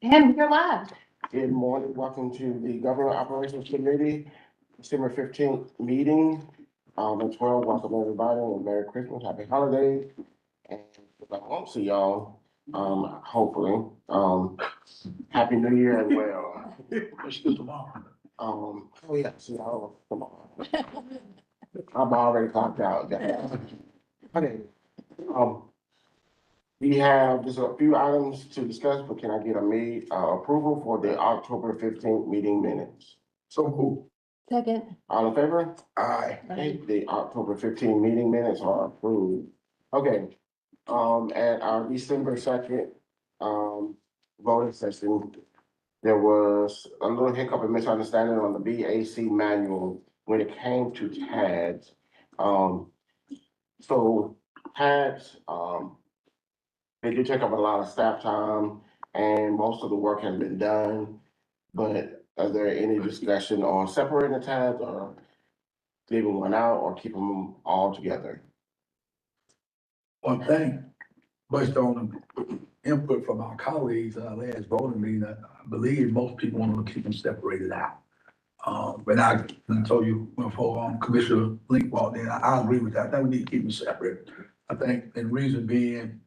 And you're live. Good morning, welcome to the Government Operations Committee, December 15th meeting. At 12, welcome everybody and Merry Christmas, Happy Holidays. And if I won't see y'all, hopefully, Happy New Year as well. Let's do tomorrow. Oh yeah, see y'all tomorrow. I'm already clocked out. Okay, we have just a few items to discuss, but can I get approval for the October 15th meeting minutes? So cool. Second. All in favor? Aye. Okay, the October 15 meeting minutes are approved. Okay, at our December 2nd, voting session, there was a little hiccup and misunderstanding on the BAC manual when it came to tags. So tags, they do take up a lot of staff time and most of the work has been done. But are there any discussion on separating the tabs or leaving one out or keeping them all together? One thing, based on the input from our colleagues, last voting meeting, I believe most people want to keep them separated out. But I told you before, Commissioner Link walked in, I agree with that. I think we need to keep them separate. I think, and reason being,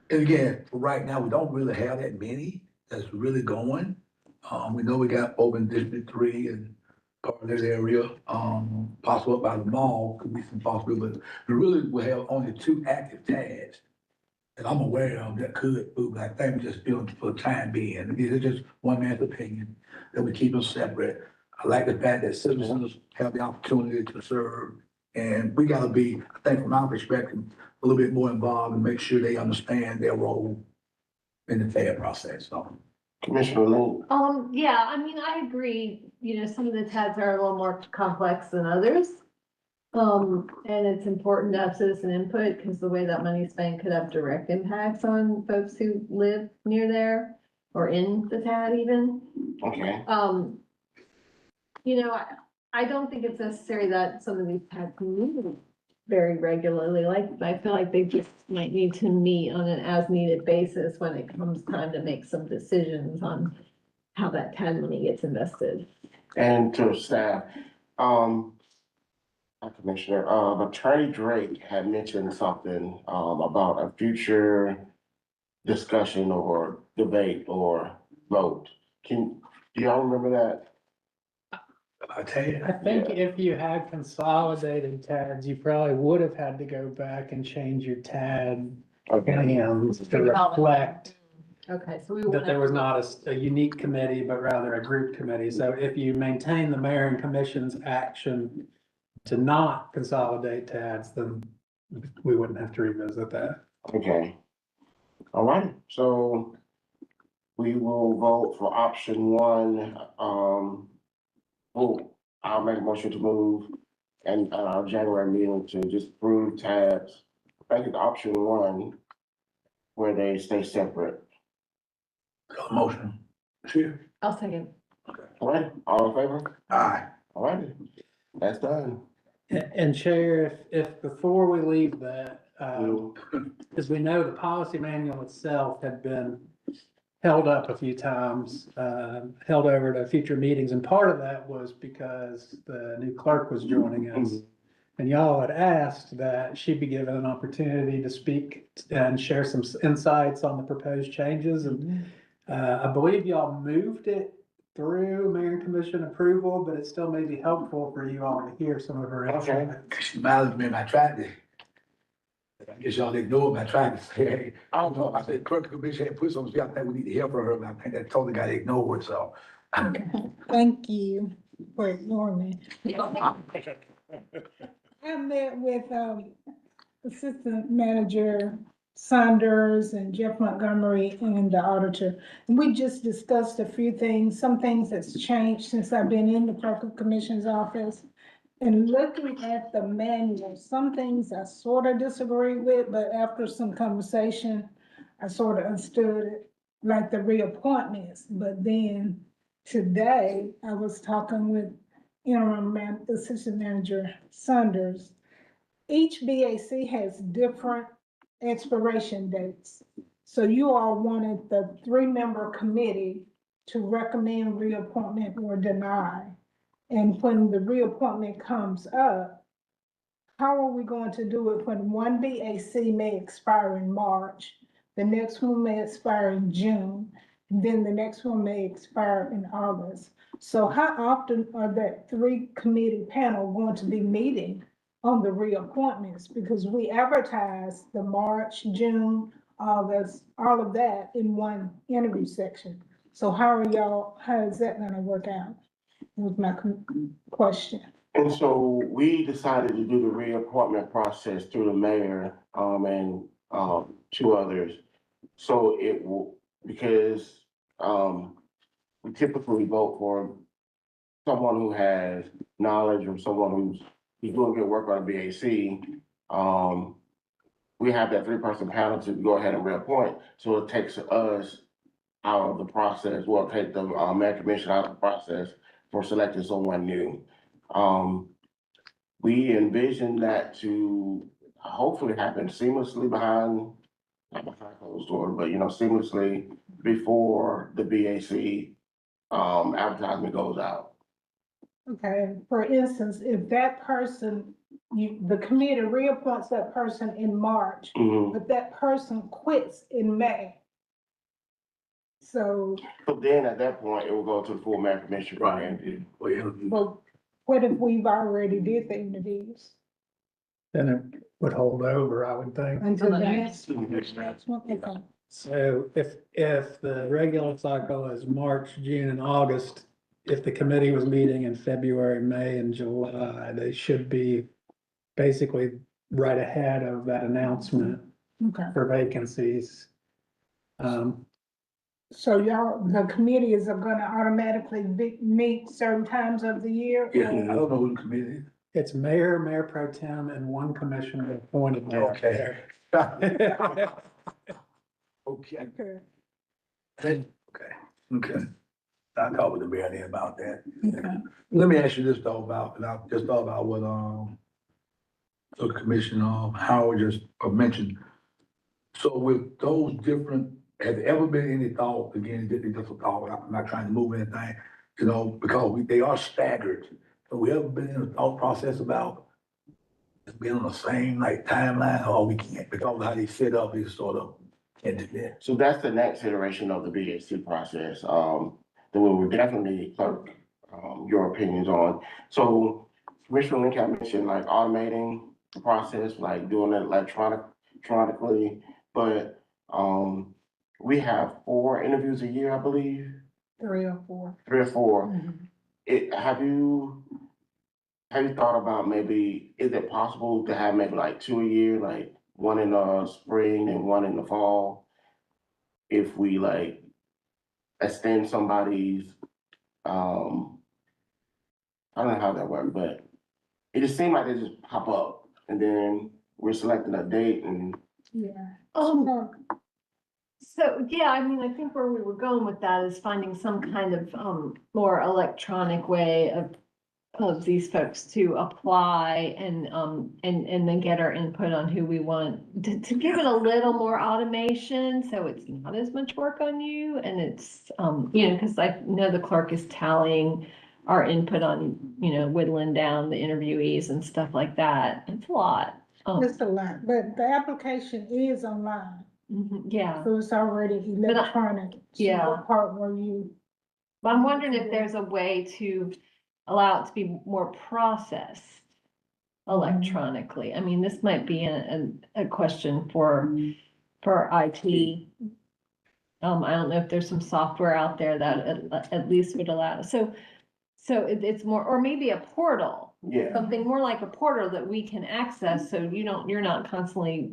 and again, for right now, we don't really have that many that's really going. We know we got open District 3 and part of that area, possible up by the mall, could be some possibility, but we really will have only 2 active tags that I'm aware of that could move. I think we just feel for the time being, it's just one man's opinion, that we keep them separate. I like the fact that citizens have the opportunity to serve, and we gotta be, I think from our perspective, a little bit more involved and make sure they understand their role in the tag process, so. Commissioner Link? Yeah, I mean, I agree, some of the tabs are a little more complex than others. And it's important to have citizen input because the way that money is spent could have direct impacts on folks who live near there or in the TAD even. Okay, I don't think it's necessary that some of these TADs meet very regularly. Like, I feel like they just might need to meet on an as needed basis when it comes time to make some decisions on how that TAD money gets invested. and to staff, Commissioner, Attorney Drake had mentioned something, about a future discussion or debate or vote. Do y'all remember that? I tell you, I think Yeah. if you had consolidated tabs, you probably would have had to go back and change your tab Okay, plans to reflect Okay, so we. that there was not a unique committee, but rather a group committee. So if you maintain the mayor and commission's action to not consolidate tabs, then we wouldn't have to revisit that. okay. All right, so we will vote for option 1, I'll make a motion to move and our January meeting to just approve tabs. I think it's option 1 where they stay separate. motion. Sure. I'll second. All right, all in favor? Aye. All right, that's done. And Chair, if before we leave that, We'll- as we know, the policy manual itself had been held up a few times, held over to future meetings. And part of that was because the new clerk was joining us. And y'all had asked that she be given an opportunity to speak and share some insights on the proposed changes. And I believe y'all moved it through mayor and commission approval, but it still may be helpful for you all to hear some of her Okay. insights. She smiled at me and I tried to. I guess y'all ignored me. I tried to say, hey, I don't know. I said, clerk commission had put something, I think we need to help her, but I think that totally got ignored, so. Thank you for ignoring me. I met with Assistant Manager Saunders and Jeff Montgomery and the auditor. And we just discussed a few things, some things that's changed since I've been in the Clerk of Commission's office. And looking at the manual, some things I sort of disagree with, but after some conversation, I sort of understood it, like the reappointments. But then today, I was talking with Assistant Manager Saunders. Each BAC has different expiration dates. So you all wanted the 3-member committee to recommend reappointment or deny. And when the reappointment comes up, how are we going to do it when one BAC may expire in March, the next one may expire in June, and then the next one may expire in August? So how often are that 3-committee panel going to be meeting on the reappointments? Because we advertise the March, June, August, all of that in one interview section. So how is that gonna work out? Was my question. And so we decided to do the reappointment process through the mayor, and, 2 others. So it will, because, we typically vote for someone who has knowledge or someone who's doing good work on a BAC. We have that 3-person panel to go ahead and reappoint, so it takes us out of the process, well, take the, mayor commission out of the process for selecting someone new. We envision that to hopefully happen seamlessly not behind closed doors, but, seamlessly before the BAC, advertisement goes out. Okay, for instance, if that person, the committee reappoints that person in March, Mhm. but that person quits in May. So, So then at that point, it will go to the full mayor commission. Right. Well, well, what if we've already did the interviews? Then it would hold over, I would think. Until the next- next one, okay. So if the regular cycle is March, June, and August, if the committee was meeting in February, May, and July, they should be basically right ahead of that announcement Okay, for vacancies. so the committees are gonna automatically meet certain times of the year? yeah, I don't know who the committee is. It's mayor, mayor pro tem, and 1 commissioner appointed. Okay. there. Okay, Okay, okay. I talked with the mayor then about that. okay. Let me ask you this though about, and I just thought about what, so the Commissioner, Howard just mentioned. So with those different, has there ever been any thought, again, just a thought, I'm not trying to move anything, because they are staggered. Have we ever been in a thought process about being on the same like timeline, or we can't, because of how they set up is sort of ended there? So that's the next iteration of the BAC process, that we would definitely clerk, your opinions on. So Commissioner Lincoln mentioned like automating the process, like doing it electronically, but, we have 4 interviews a year, I believe, 3 or 4. 3 or 4. Mhm. Have you thought about maybe, is it possible to have maybe like 2 a year, like 1 in the spring and 1 in the fall? If we like extend somebody's, I don't know how that works, but it just seemed like they just pop up and then we're selecting a date and. Yeah. So, yeah, I mean, I think where we were going with that is finding some kind of, more electronic way of these folks to apply and then get our input on who we want, to give it a little more automation, so it's not as much work on you, and it's, because I know the clerk is tallying our input on, whittling down the interviewees and stuff like that. It's a lot. It's a lot, but the application is online, Yeah. so it's already electronic. So yeah. what part were you? But I'm wondering if there's a way to allow it to be more processed electronically. I mean, this might be a question for IT. I don't know if there's some software out there that at least would allow, so it's more, or maybe a portal. Yeah. Something more like a portal that we can access, so you're not constantly,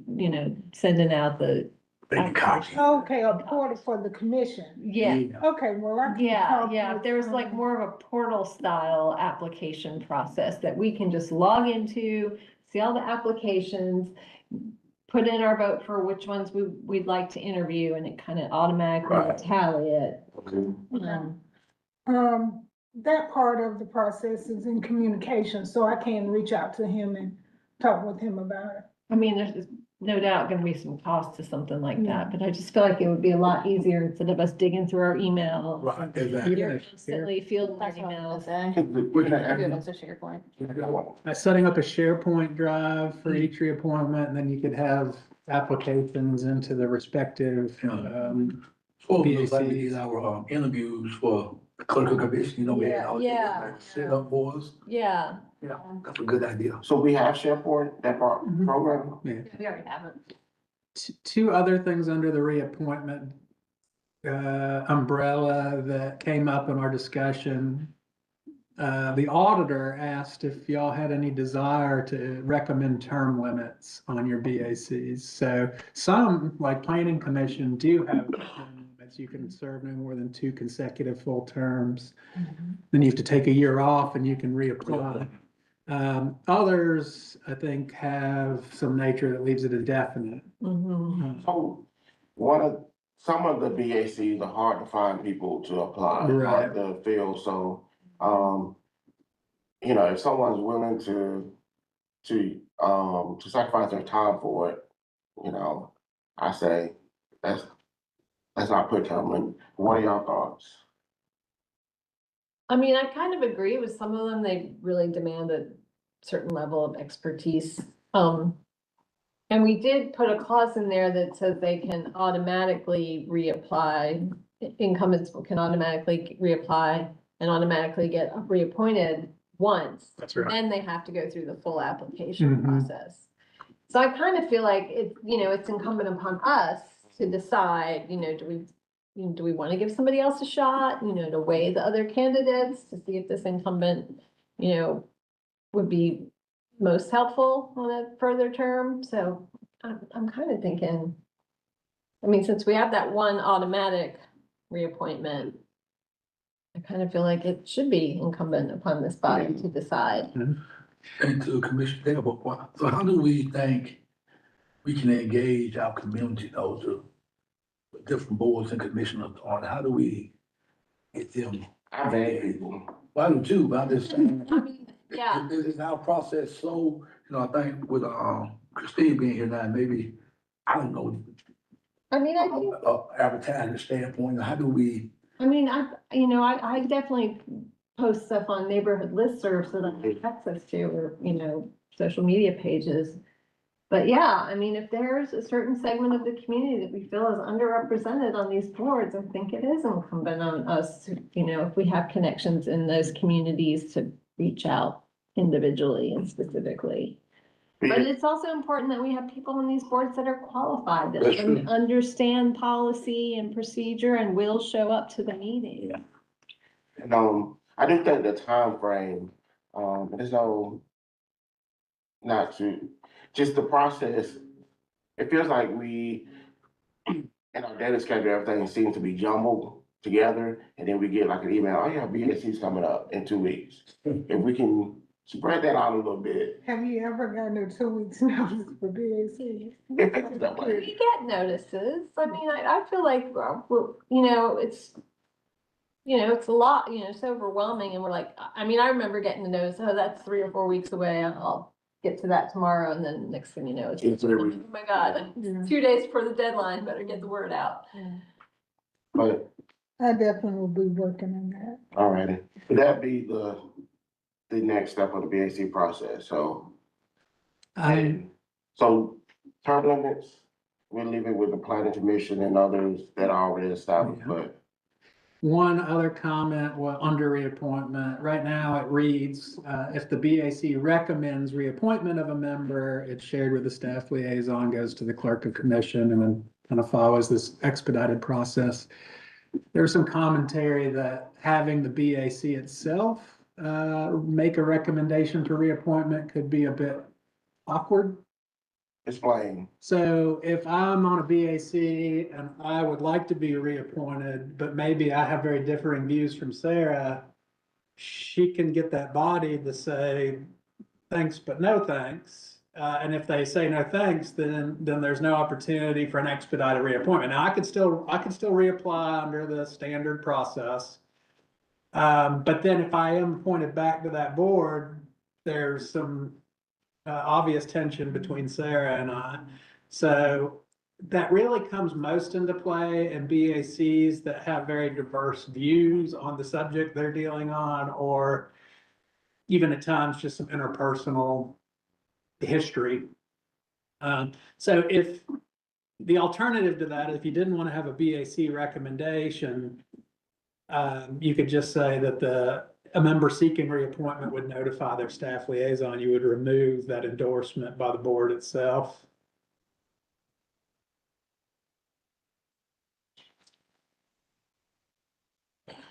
sending out the. Making copies. Okay, a portal for the commission. Yeah. Okay, well, I can. Yeah, if there was like more of a portal style application process that we can just log into, see all the applications, put in our vote for which ones we'd like to interview, and it kind of automatically will Right. tally it. That part of the process is in communication, so I can reach out to him and talk with him about it. I mean, there's no doubt gonna be some cost to something like that, but I just feel like it would be a lot easier instead of us digging through our emails. Right, and exactly. You're constantly fielding our emails. Setting up a SharePoint drive for each reappointment, and then you could have applications into the respective, Well, we like to BACs. get our interviews for the clerk of commission, we had all Yeah. set up for us. Yeah. Yeah, that's a good idea. So we have SharePoint, that Mhm. program? We already have it. Two other things under the reappointment umbrella that came up in our discussion. The auditor asked if y'all had any desire to recommend term limits on your BACs. So some, like planning commission, do have term limits. You can serve no more than 2 consecutive full terms. Then you have to take a year off and you can reapply. Others, I think, have some nature that leaves it indefinite. Mhm. So some of the BACs are hard to find people to apply, hard to fill, so, if someone's willing to sacrifice their time for it, I say, let's not put them in. What are y'all thoughts? I mean, I kind of agree with some of them. They really demand a certain level of expertise. And we did put a clause in there that says they can automatically reapply. Incumbents can automatically reapply and automatically get reappointed once. That's right. Then they have to go through the full application Mhm. process. So I kind of feel like it's incumbent upon us to decide, do we want to give somebody else a shot, to weigh the other candidates to see if this incumbent, would be most helpful on a further term. So I'm kind of thinking, I mean, since we have that one automatic reappointment, I kind of feel like it should be incumbent upon this body to decide. And to Commissioner Dale, so how do we think we can engage our community, to different boards and commissioners on, how do we get them? I beg people. Well, I do too, but I'm just saying. I mean, yeah. Is our process slow? I think with, Christine being here now, maybe, I don't know, I mean, I think, advertising standpoint, how do we? I mean, I definitely post stuff on neighborhood listservs that I have access to, or, social media pages. But yeah, I mean, if there's a certain segment of the community that we feel is underrepresented on these boards, I think it is incumbent on us to, if we have connections in those communities, to reach out individually and specifically. But it's also important that we have people on these boards that are qualified, That's that true. understand policy and procedure and will show up to the meeting. And, I do think the timeframe, there's no, not to, just the process, it feels like we, in our data schedule, everything seems to be jumbled together, and then we get like an email, oh yeah, BSC's coming up in 2 weeks. If we can spread that out a little bit. Have you ever gotten a 2 weeks notice for BAC? It feels that way. We get notices. I mean, I feel like, it's a lot, it's overwhelming, and we're like, I mean, I remember getting the notice, oh, that's 3 or 4 weeks away, I'll get to that tomorrow, and then next thing you know, it's, oh my God, 2 days before the deadline, better get the word out. But, I definitely will be working on that. all righty, that'd be the next step of the BAC process, so. So term limits, we leave it with the planning commission and others that are already established, Yeah. but. One other comment, under reappointment, right now it reads, if the BAC recommends reappointment of a member, it's shared with the staff liaison, goes to the clerk of commission, and then kind of follows this expedited process. There's some commentary that having the BAC itself make a recommendation for reappointment could be a bit awkward. Explain. So if I'm on a BAC and I would like to be reappointed, but maybe I have very differing views from Sarah, she can get that body to say, thanks, but no thanks. And if they say no thanks, then there's no opportunity for an expedited reappointment. Now, I could still reapply under the standard process. But then if I am appointed back to that board, there's some obvious tension between Sarah and I. So that really comes most into play in BACs that have very diverse views on the subject they're dealing on, or even at times just some interpersonal history. So if the alternative to that, if you didn't want to have a BAC recommendation, you could just say that a member seeking reappointment would notify their staff liaison. You would remove that endorsement by the board itself.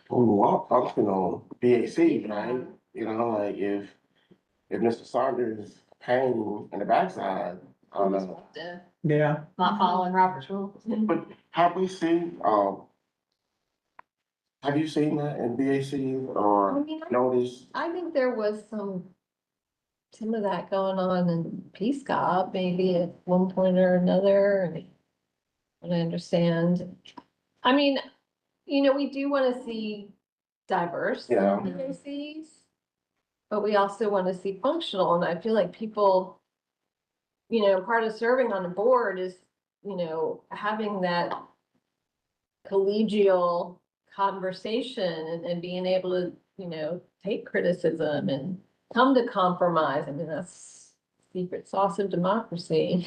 Well, I'm on BAC, right? You know, like if Mr. Saunders is paying in the backside, I don't know. Yeah. Not following Robert's rules. But have you seen that in BAC I or mean, noticed? I think there was some of that going on in Peace Corps, maybe at one point or another, and I understand. I mean, we do want to see diverse Yeah. POCs, but we also want to see functional, and I feel like people, part of serving on the board is, having that collegial conversation and being able to, take criticism and come to compromise. I mean, that's secret sauce of democracy.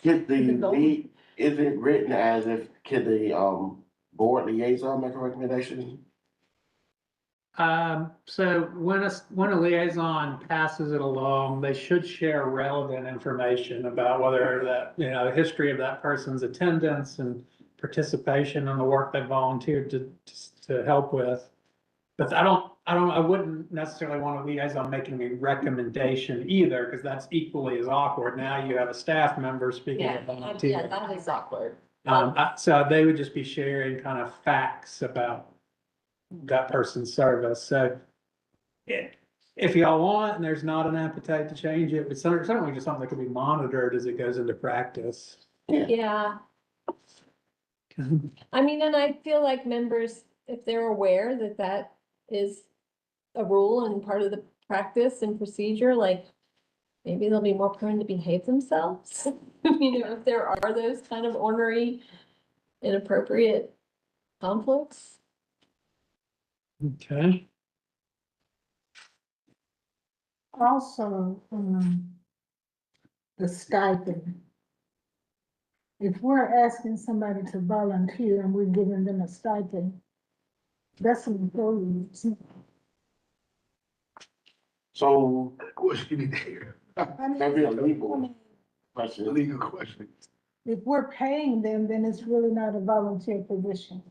Could Is it going? is it written as if, could the, board liaison make a recommendation? So when a liaison passes it along, they should share relevant information about whether that, the history of that person's attendance and participation in the work they volunteered to help with. But I wouldn't necessarily want a liaison making a recommendation either, because that's equally as awkward. Now you have a staff member speaking Yeah, of volunteer. that is awkward. So they would just be sharing kind of facts about that person's service. So if y'all want, and there's not an appetite to change it, it's certainly just something that can be monitored as it goes into practice. Yeah, I mean, and I feel like members, if they're aware that that is a rule and part of the practice and procedure, like maybe they'll be more prone to behave themselves. If there are those kind of ornery, inappropriate conflicts. Okay. Also, the stipend. If we're asking somebody to volunteer and we're giving them a stipend, that's an employee. So Of course, you need to hear. I mean, that'd be a I legal mean, question. Legal question. if we're paying them, then it's really not a volunteer position.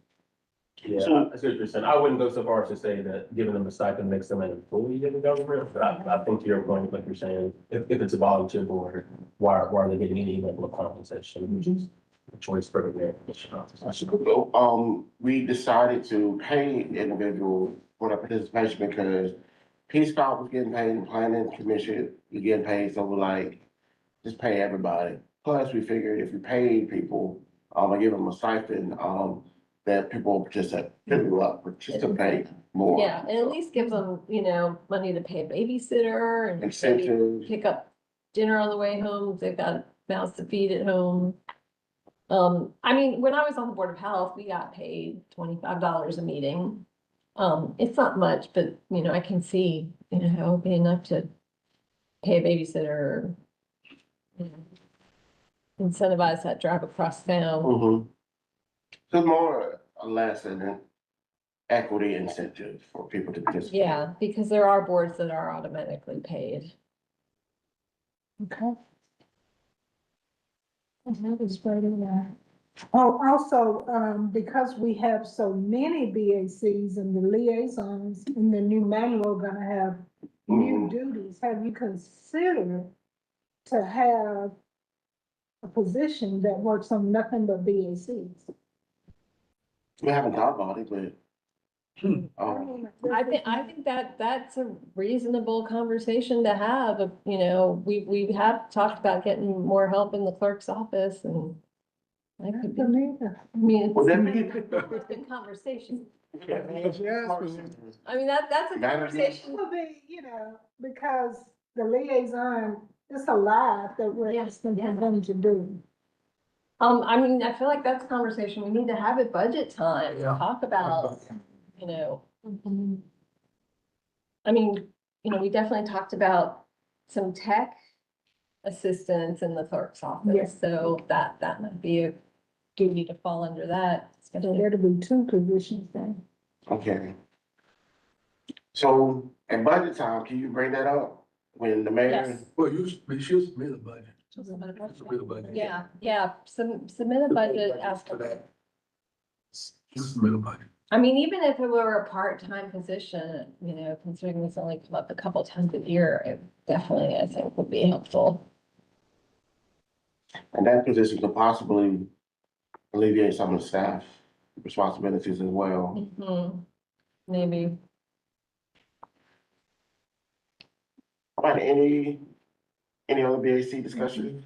Yeah, So- I see what you're saying. I wouldn't go so far as to say that giving them a stipend makes them an employee of the government, but I think to your point, like you're saying, if it's a volunteer board, why are they getting any level of compensation, which is a choice for the mayor. We decided to pay individuals for their participation because Peace Corps was getting paid, and Planning Commission was getting paid, so we're like, just pay everybody. Plus, we figured if we paid people, and give them a stipend, that people participate more. Yeah, and at least give them, money to pay a babysitter and maybe Incentives. pick up dinner on the way home, if they've got mouths to feed at home. I mean, when I was on the Board of Health, we got paid $25 a meeting. It's not much, but I can see, it would be enough to pay a babysitter. Incentivize that drive across town. Mm-hmm. So more or less an equity incentive for people to participate. Yeah, because there are boards that are automatically paid. Okay. That is right in there. Oh, also, because we have so many BACs and the liaisons in the new manual gonna have new duties, have you considered to have a position that works on nothing but BACs? We haven't thought about it, but. I think that that's a reasonable conversation to have. We have talked about getting more help in the clerk's office, and that could be, I mean, Would that it's be? a good conversation. Yeah. I mean, that's a That would be- conversation. Will be, because the liaison it's a lot that we're asking them to do. I mean, I feel like that's a conversation we need to have at budget time, Yeah. talk about, you know. I mean, we definitely talked about some tech assistance in the clerk's office, Yes. so that might be a duty to fall under that. So especially- that'll be 2 positions then. Okay. So at budget time, can you bring that up when the mayor? Yes. Well, she'll submit a budget. Submit a budget. Yeah, submit a budget, ask For for that. She'll submit a budget. I mean, even if it were a part-time position, considering this only come up a couple times a year, it definitely, I think, would be helpful. And that position could possibly alleviate some of the staff responsibilities as well. Maybe. All right, any other BAC discussion?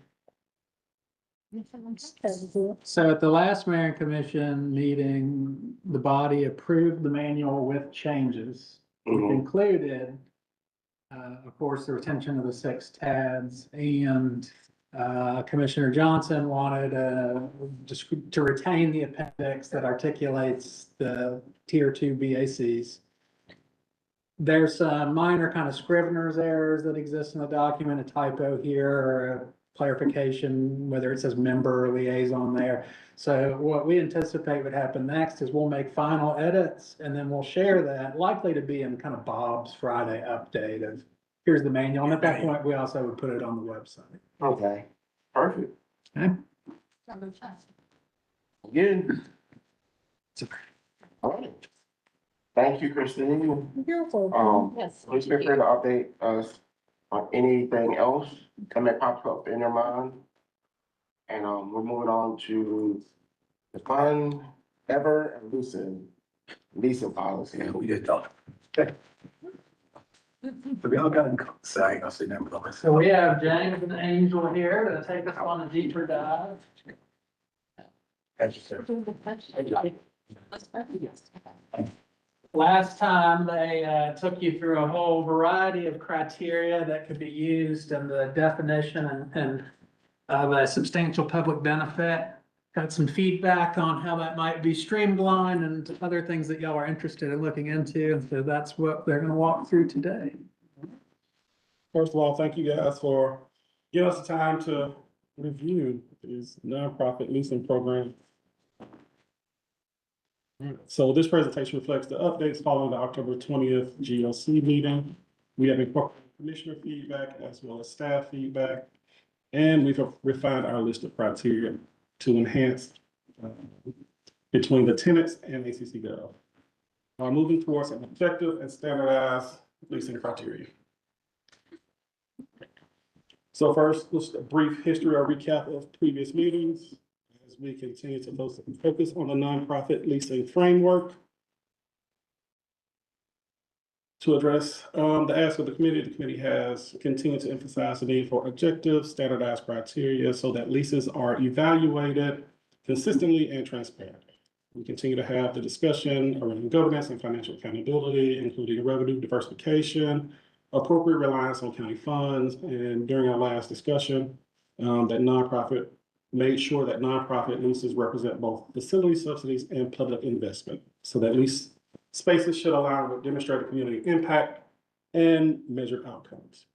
So at the last mayor and commission meeting, the body approved the manual with changes. Which Mhm. included, of course, the retention of the 6 TADs, and Commissioner Johnson wanted just to retain the appendix that articulates the tier 2 BACs. There's some minor kind of Scrivener's errors that exist in the document, a typo here, or a clarification, whether it says member or liaison there. So what we anticipate would happen next is we'll make final edits, and then we'll share that, likely to be in kind of Bob's Friday update of, here's the manual. And at that point, we also would put it on the website. Okay, perfect. Okay. Good. All right. Thank you, Christine. Beautiful. Yes. Please feel free to update us on anything else that pops up in your mind. And, we're moving on to the fund ever and leasing policy. Yeah, we did talk. So we all got in, so I ain't gonna say nothing about So we have James and Angel here to take us on a deeper dive. Thank you, sir. Last time they took you through a whole variety of criteria that could be used in the definition and of a substantial public benefit. Got some feedback on how that might be streamlined and other things that y'all are interested in looking into. So that's what they're gonna walk through today. First of all, thank you guys for giving us the time to review these nonprofit leasing programs. So this presentation reflects the updates following the October 20th GLC meeting. We have incorporated commissioner feedback as well as staff feedback. And we've refined our list of criteria to enhance between the tenants and ACC Gov. Moving towards an effective and standardized leasing criteria. So first, just a brief history or recap of previous meetings as we continue to focus on the nonprofit leasing framework. To address the ask of the committee has continued to emphasize the need for objective, standardized criteria so that leases are evaluated consistently and transparently. We continue to have the discussion around governance and financial accountability, including revenue diversification, appropriate reliance on county funds, and during our last discussion, that nonprofit made sure that nonprofit leases represent both facility subsidies and public investment, so that lease spaces should align with demonstrated community impact and measured outcomes.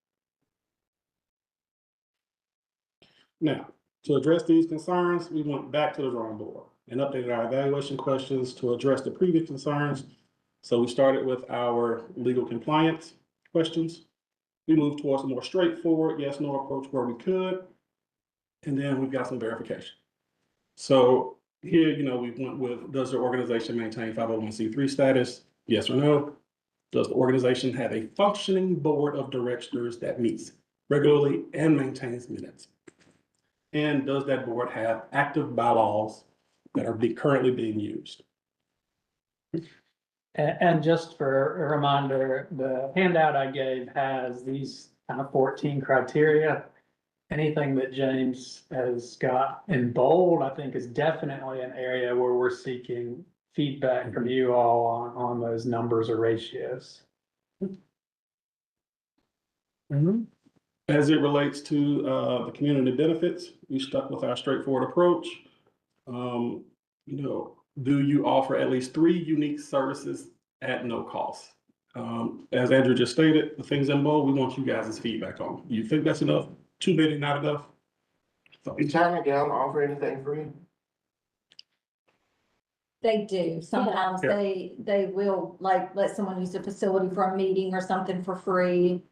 Now, to address these concerns, we went back to the drawing board and updated our evaluation questions to address the previous concerns. So we started with our legal compliance questions. We moved towards a more straightforward yes, no approach where we could. And then we've got some verification. So here, we went with, does the organization maintain 501c3 status? Yes or no? Does the organization have a functioning board of directors that meets regularly and maintains minutes? And does that board have active bylaws that are currently being used? And just for a reminder, the handout I gave has these kind of 14 criteria. Anything that James has got in bold, I think is definitely an area where we're seeking feedback from you all on those numbers or ratios. As it relates to, the community benefits, we stuck with our straightforward approach. Do you offer at least 3 unique services at no cost? As Andrew just stated, the things in bold, we want you guys' feedback on. You think that's enough? Too many, not enough? Is Town and Gown offer anything free? They do. Sometimes Yeah. they will like let someone use the facility for a meeting or something for free.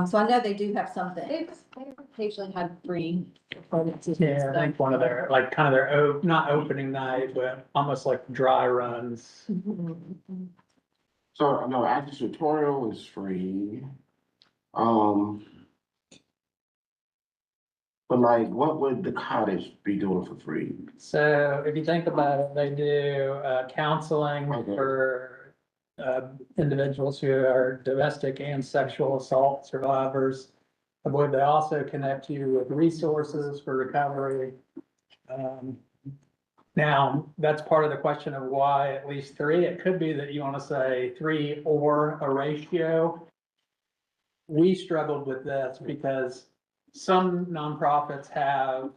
So I know they do have something. They've occasionally had free performances. and Yeah, I stuff. think one of their, like, kind of their, not opening night, but almost like dry runs. So, no, after tutorial is free. But like, what would the cottage be doing for free? So if you think about it, they do counseling Okay. for individuals who are domestic and sexual assault survivors. I believe they also connect you with resources for recovery. Now, that's part of the question of why at least 3. It could be that you want to say 3 or a ratio. We struggled with this because some nonprofits have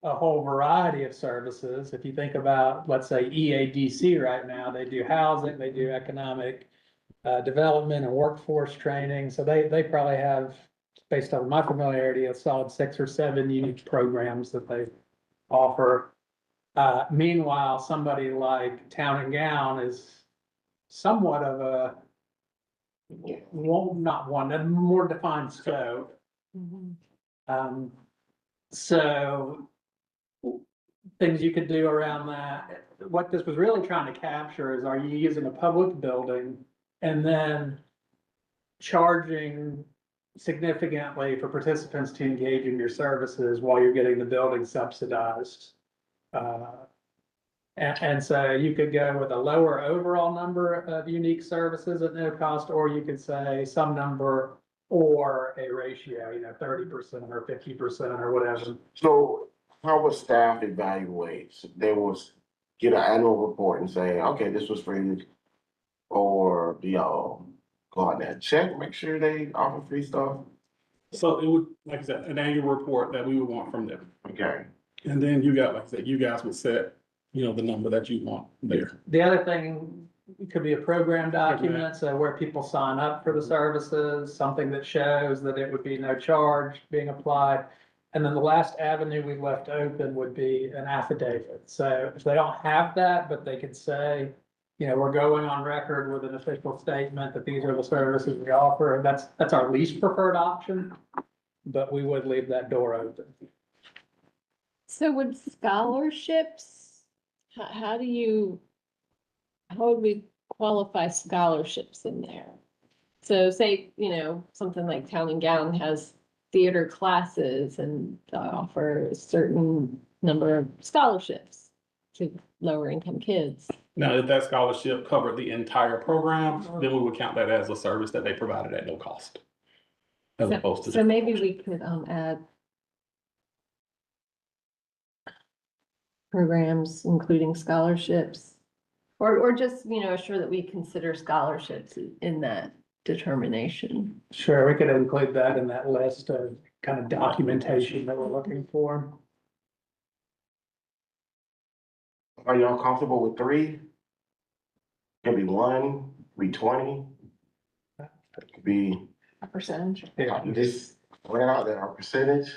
a whole variety of services. If you think about, let's say, EADC right now, they do housing, they do economic development and workforce training. So they probably have, based on my familiarity, a solid 6 or 7 unique programs that they offer. Meanwhile, somebody like Town and Gown is somewhat of a, well, not one, a more defined scope. So things you could do around that. What this was really trying to capture is, are you using a public building and then charging significantly for participants to engage in your services while you're getting the building subsidized? And so you could go with a lower overall number of unique services at no cost, or you could say some number or a ratio, 30% or 50% or whatever. So how would staff evaluate? They will get an annual report and say, okay, this was free. Or do y'all go out there and check, make sure they offer free stuff? So it would, like I said, an annual report that we would want from them. Okay. And then you got, like I said, you guys would set, the number that you want there. The other thing, it could be a program document, so where people sign up for the services, something that shows that it would be no charge being applied. And then the last avenue we left open would be an affidavit. So if they don't have that, but they could say, we're going on record with an official statement that these are the services we offer. That's our least preferred option, but we would leave that door open. So with scholarships, how would we qualify scholarships in there? So say, something like Town and Gown has theater classes and offer a certain number of scholarships to lower income kids. Now, if that scholarship covered the entire program, then we would count that as a service that they provided at no cost. As opposed to. So maybe we could add programs including scholarships, or just, assure that we consider scholarships in that determination. Sure, we could include that in that list of kind of documentation that we're looking for. Are y'all comfortable with 3? Could be 1, be 20. It could be A percentage. Yeah. this, ran out there, our percentage.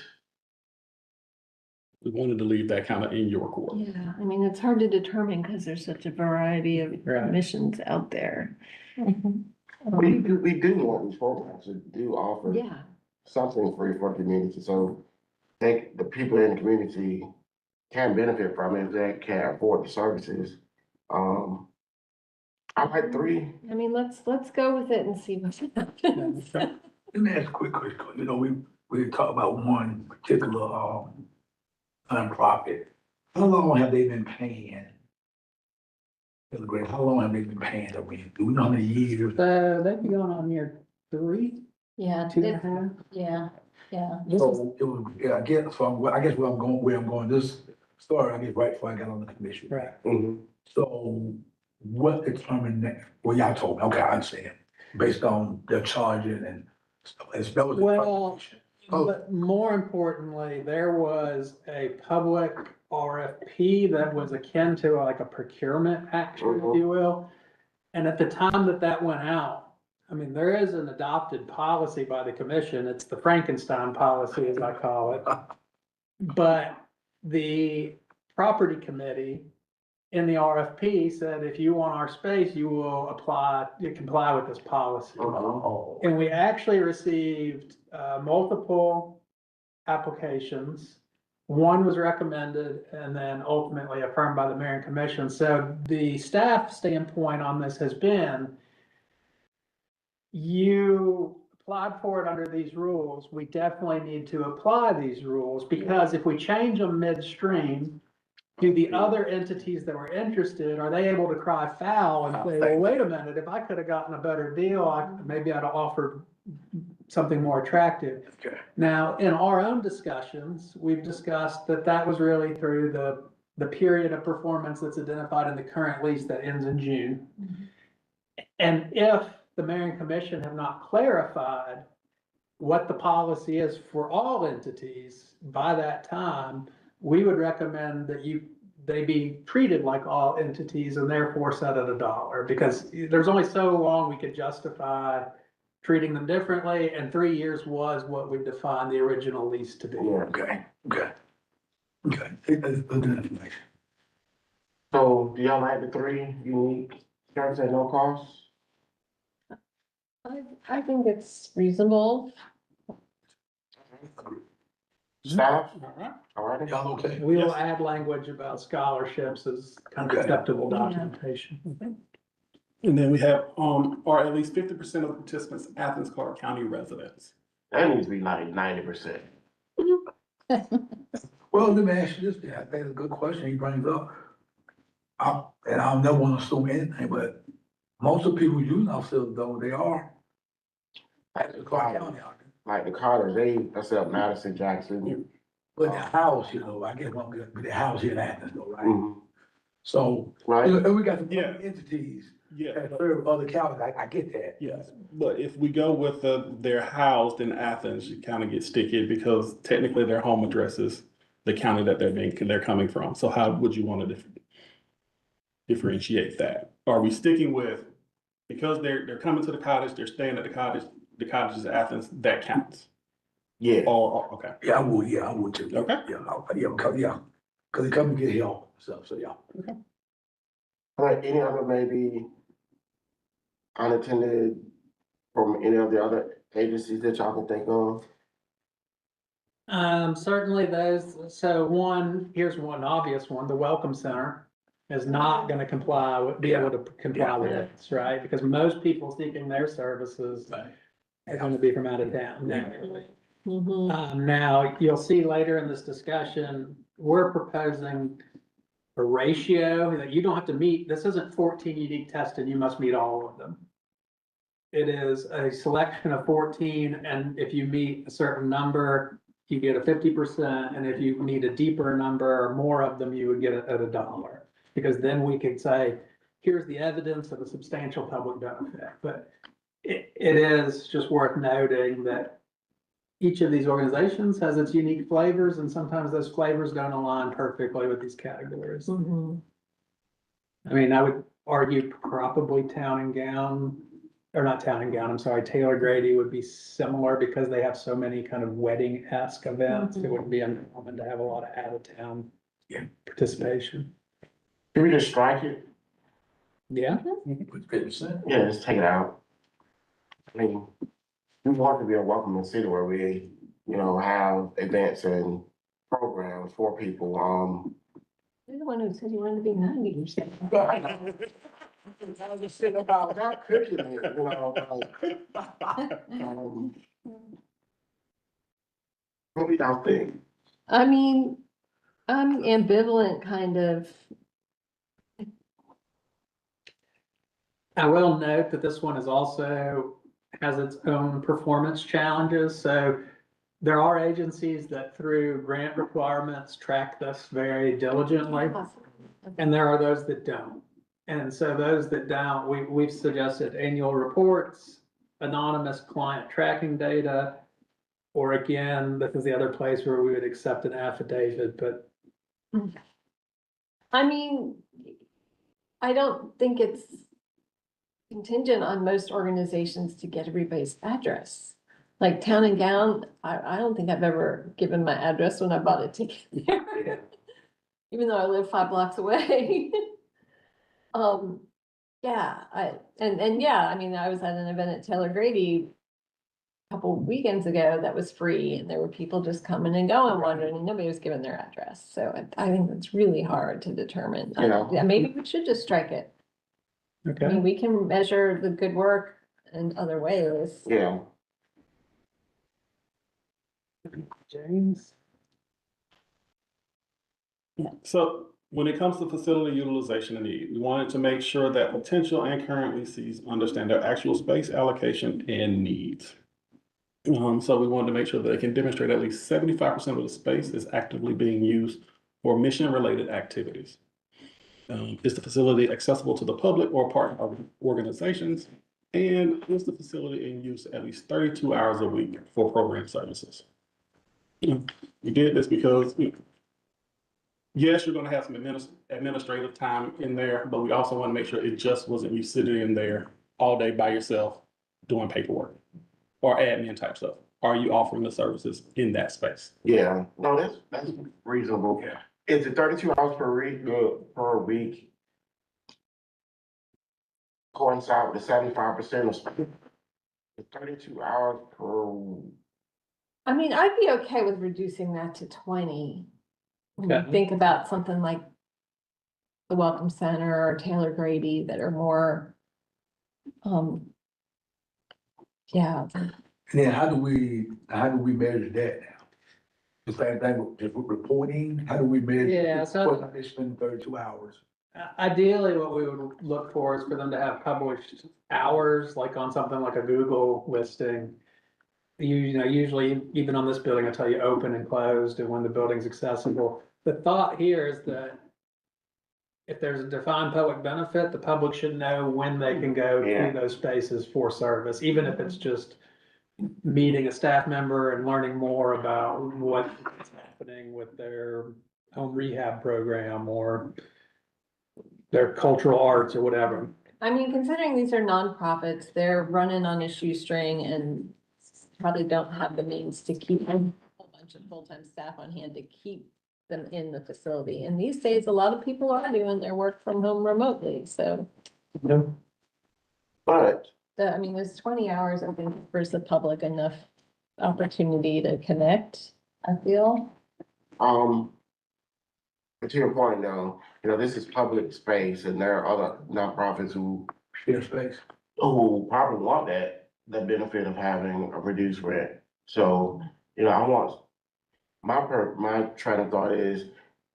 We wanted to leave that kind of in your court. Yeah, I mean, it's hard to determine because there's such a variety of Right. missions out there. We do want these programs to do offer Yeah, something free for the community, so the people in the community can benefit from it if they can't afford the services. I like 3. I mean, let's go with it and see what happens. Let me ask a quick question. We talked about one particular, nonprofit. How long have they been paying? How long have they been paying? Do we know how many years? So they'd be going on year 3, Yeah, 2.5. yeah. This is, So it was, yeah, I guess where I'm going, this story, I guess right before I got on the commission. right. Mhm. So what determined that, well, y'all told me, okay, I understand, based on their charging and stuff, that was the Well, information. Oh. But more importantly, there was a public RFP that was akin to like a procurement action, if you will. And at the time that that went out, I mean, there is an adopted policy by the commission. It's the Frankenstein policy, as I call it. But the property committee in the RFP said, if you want our space, you will you comply with this policy. Oh. And we actually received multiple applications. One was recommended and then ultimately affirmed by the mayor and commission. So the staff standpoint on this has been, you applied for it under these rules. We definitely need to apply these rules, because if we change them midstream, do the other entities that were interested, are they able to cry foul and say, well, wait a minute, if I could have gotten a better deal, maybe I'd have offered something more attractive. Okay. Now, in our own discussions, we've discussed that that was really through the period of performance that's identified in the current lease that ends in June. And if the mayor and commission have not clarified what the policy is for all entities by that time, we would recommend that they be treated like all entities and therefore set at $1, because there's only so long we could justify treating them differently, and 3 years was what we defined the original lease to be. Okay, okay. Okay, that's good information. So do y'all like the 3 unique services at no cost? I think it's reasonable. Staff, All right. all right? Y'all okay? We will Yes. add language about scholarships as kind of Okay. acceptable documentation. And then we have, are at least 50% of participants Athens-Clarke County residents? That needs to be like 90%. Well, let me ask you this, that's a good question he brings up. And I'll never want to assume anything, but most of the people using our facility, though, they are. Like the Clarke college, County out there. like the college, they accept Madison, Jackson. But the house, I guess won't be the house here in Athens, though, right? Mhm. So, Right? and we got some Yeah. entities Yeah. that serve other counties, I get that. Yes, but if we go with they're housed in Athens, you kind of get sticky because technically their home address is the county that they're coming from. So how would you want to differentiate that? Are we sticking with, because they're coming to the cottage, they're staying at the cottage is Athens, that counts? Yeah. Okay, Yeah, I would too. Okay. Cause they come and get help, so yeah. But any other maybe unattended from any of the other agencies that y'all can think of? Certainly those, so here's one obvious one, the Welcome Center is not gonna be able to comply with this, right? Because most people seeking their services are gonna be from out of town naturally. Now, you'll see later in this discussion, we're proposing a ratio that you don't have to meet. This isn't 14 unique tests and you must meet all of them. It is a selection of 14, and if you meet a certain number, you get a 50%, and if you need a deeper number or more of them, you would get it at $1. Because then we could say, here's the evidence of a substantial public benefit. But it is just worth noting that each of these organizations has its unique flavors, and sometimes those flavors don't align perfectly with these categories. I mean, I would argue probably Town and Gown, or not Town and Gown, I'm sorry, Taylor Grady would be similar because they have so many kind of wedding-esque events. It wouldn't be uncommon to have a lot of out-of-town participation. Can we just strike it? Yeah. With 50%. Yeah, just take it out. I mean, we want to be a welcoming city where we, have events and programs for people. You're the one who said you wanted to be 90%. I was just sitting about that cooking it, what do y'all think? I mean, I'm ambivalent kind of. I will note that this one is also has its own performance challenges. So there are agencies that through grant requirements track this very diligently, and there are those that don't. And so those that don't, we've suggested annual reports, anonymous client tracking data, Or again, this is the other place where we would accept an affidavit, but I mean, I don't think it's contingent on most organizations to get everybody's address. Like Town and Gown, I don't think I've ever given my address when I bought a ticket there. Even though I live 5 blocks away. Yeah, yeah, I mean, I was at an event at Taylor Grady a couple weekends ago that was free, and there were people just coming and going, wondering, and nobody was given their address. So I think it's really hard to determine. Yeah, maybe we should just strike it. I mean, okay. we can measure the good work in other ways. Yeah, James? So when it comes to facility utilization and need, we wanted to make sure that potential and current leases understand their actual space allocation and needs. So we wanted to make sure that they can demonstrate at least 75% of the space is actively being used for mission-related activities. Is the facility accessible to the public or part of organizations? And is the facility in use at least 32 hours a week for program services? We did this because yes, you're gonna have some administrative time in there, but we also want to make sure it just wasn't you sitting in there all day by yourself doing paperwork or admin type stuff. Are you offering the services in that space? yeah, no, that's reasonable. Yeah. Is it 32 hours per week? Coincide with the 75% of space? It's 32 hours per, I mean, I'd be okay with reducing that to 20. When you Okay. think about something like the Welcome Center or Taylor Grady that are more, yeah, And then how do we measure that now? The same thing with reporting, how do we measure? Yeah, so- Whether they spend 32 hours. Ideally, what we would look for is for them to have published hours, like on something like a Google listing. You know, usually even on this building, I tell you open and closed and when the building's accessible. The thought here is that if there's a defined public benefit, the public should know when they can go Yeah. to those spaces for service, even if it's just meeting a staff member and learning more about what's happening with their home rehab program or their cultural arts or whatever. I mean, considering these are nonprofits, they're running on a shoestring and probably don't have the means to keep a whole bunch of full-time staff on hand to keep them in the facility. And these days, a lot of people are doing their work from home remotely, so but I mean, there's 20 hours, I think, gives the public enough opportunity to connect, I feel. But to your point though, this is public space and there are other nonprofits who Share space. probably want the benefit of having a reduced rent. So, I want, my train of thought is,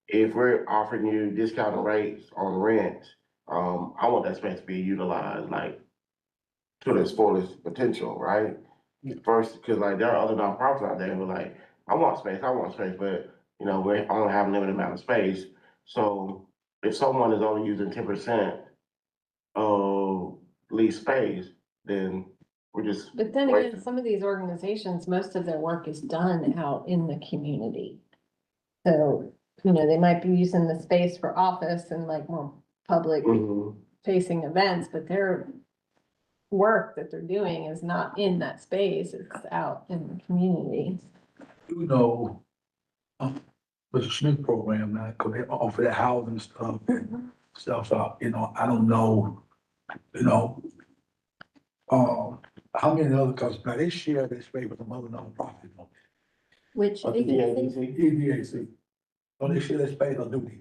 if we're offering you discounted rates on rent, I want that space to be utilized like to its fullest potential, right? First, because like there are other nonprofits out there who are like, I want space, but we only have a limited amount of space. So if someone is only using 10% of leased space, then we're just. But then again, wasting. some of these organizations, most of their work is done out in the community. So, they might be using the space for office and like more public Mhm. facing events, but their work that they're doing is not in that space, it's out in the community. With the SNF program now, because they offer that housing stuff and stuff, so, I don't know, how many other, cause now they share this space with some other nonprofits. Which agency? EDAC. Don't they share that space or do they?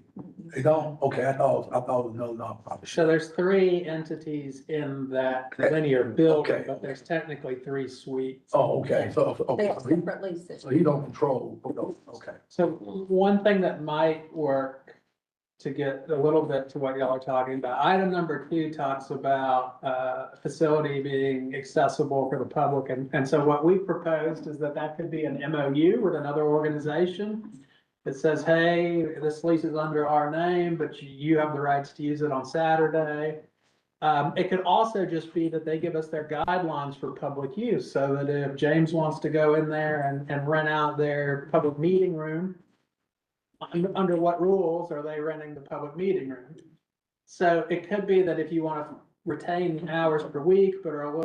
They don't? Okay, I thought it was another nonprofit. So there's 3 entities in that linear building, Okay. but there's technically 3 suites. Oh, okay, so, They okay, have separate leases. so he don't control, okay. So one thing that might work to get a little bit to what y'all are talking about, item number 2 talks about facility being accessible for the public. And so what we proposed is that could be an MOU with another organization that says, hey, this lease is under our name, but you have the rights to use it on Saturday. It could also just be that they give us their guidelines for public use, so that if James wants to go in there and rent out their public meeting room, under what rules are they renting the public meeting room? So it could be that if you want to retain hours per week, but are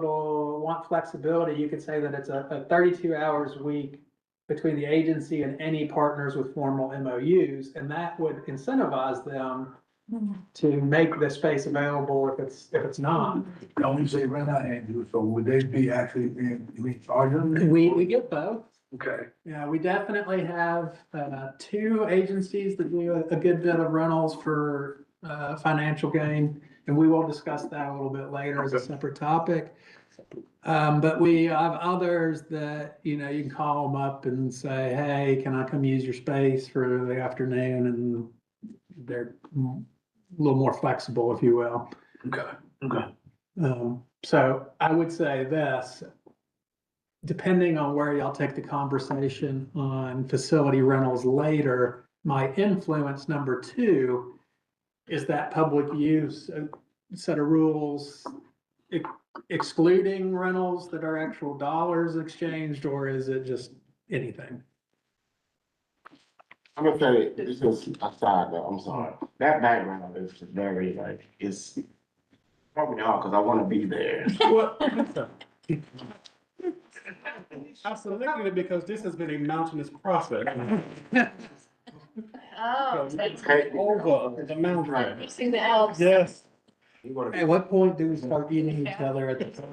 want flexibility, you could say that it's a 32 hours a week between the agency and any partners with formal MOUs, and that would incentivize them to make the space available if it's not. Now, when you say rent out, Andrew, so would they be actually in, are you? We get both. Okay, Yeah, we definitely have, two agencies that do a good bit of rentals for, financial gain. And we will discuss that a little bit later as a separate topic. But we have others that, you can call them up and say, hey, can I come use your space for the afternoon? And they're a little more flexible, if you will. okay. So I would say this, depending on where y'all take the conversation on facility rentals later, my influence number 2 is that public use, a set of rules excluding rentals that are actual dollars exchanged, or is it just anything? I'm gonna say, this is a side note, I'm sorry. That background is very, like, it's probably me off, cause I wanna be there. I selected it because this has been a mountainous process. Oh. Okay. Over the mountain. See the Alps. Yes. You wanna be- At what point do we start eating each other at the?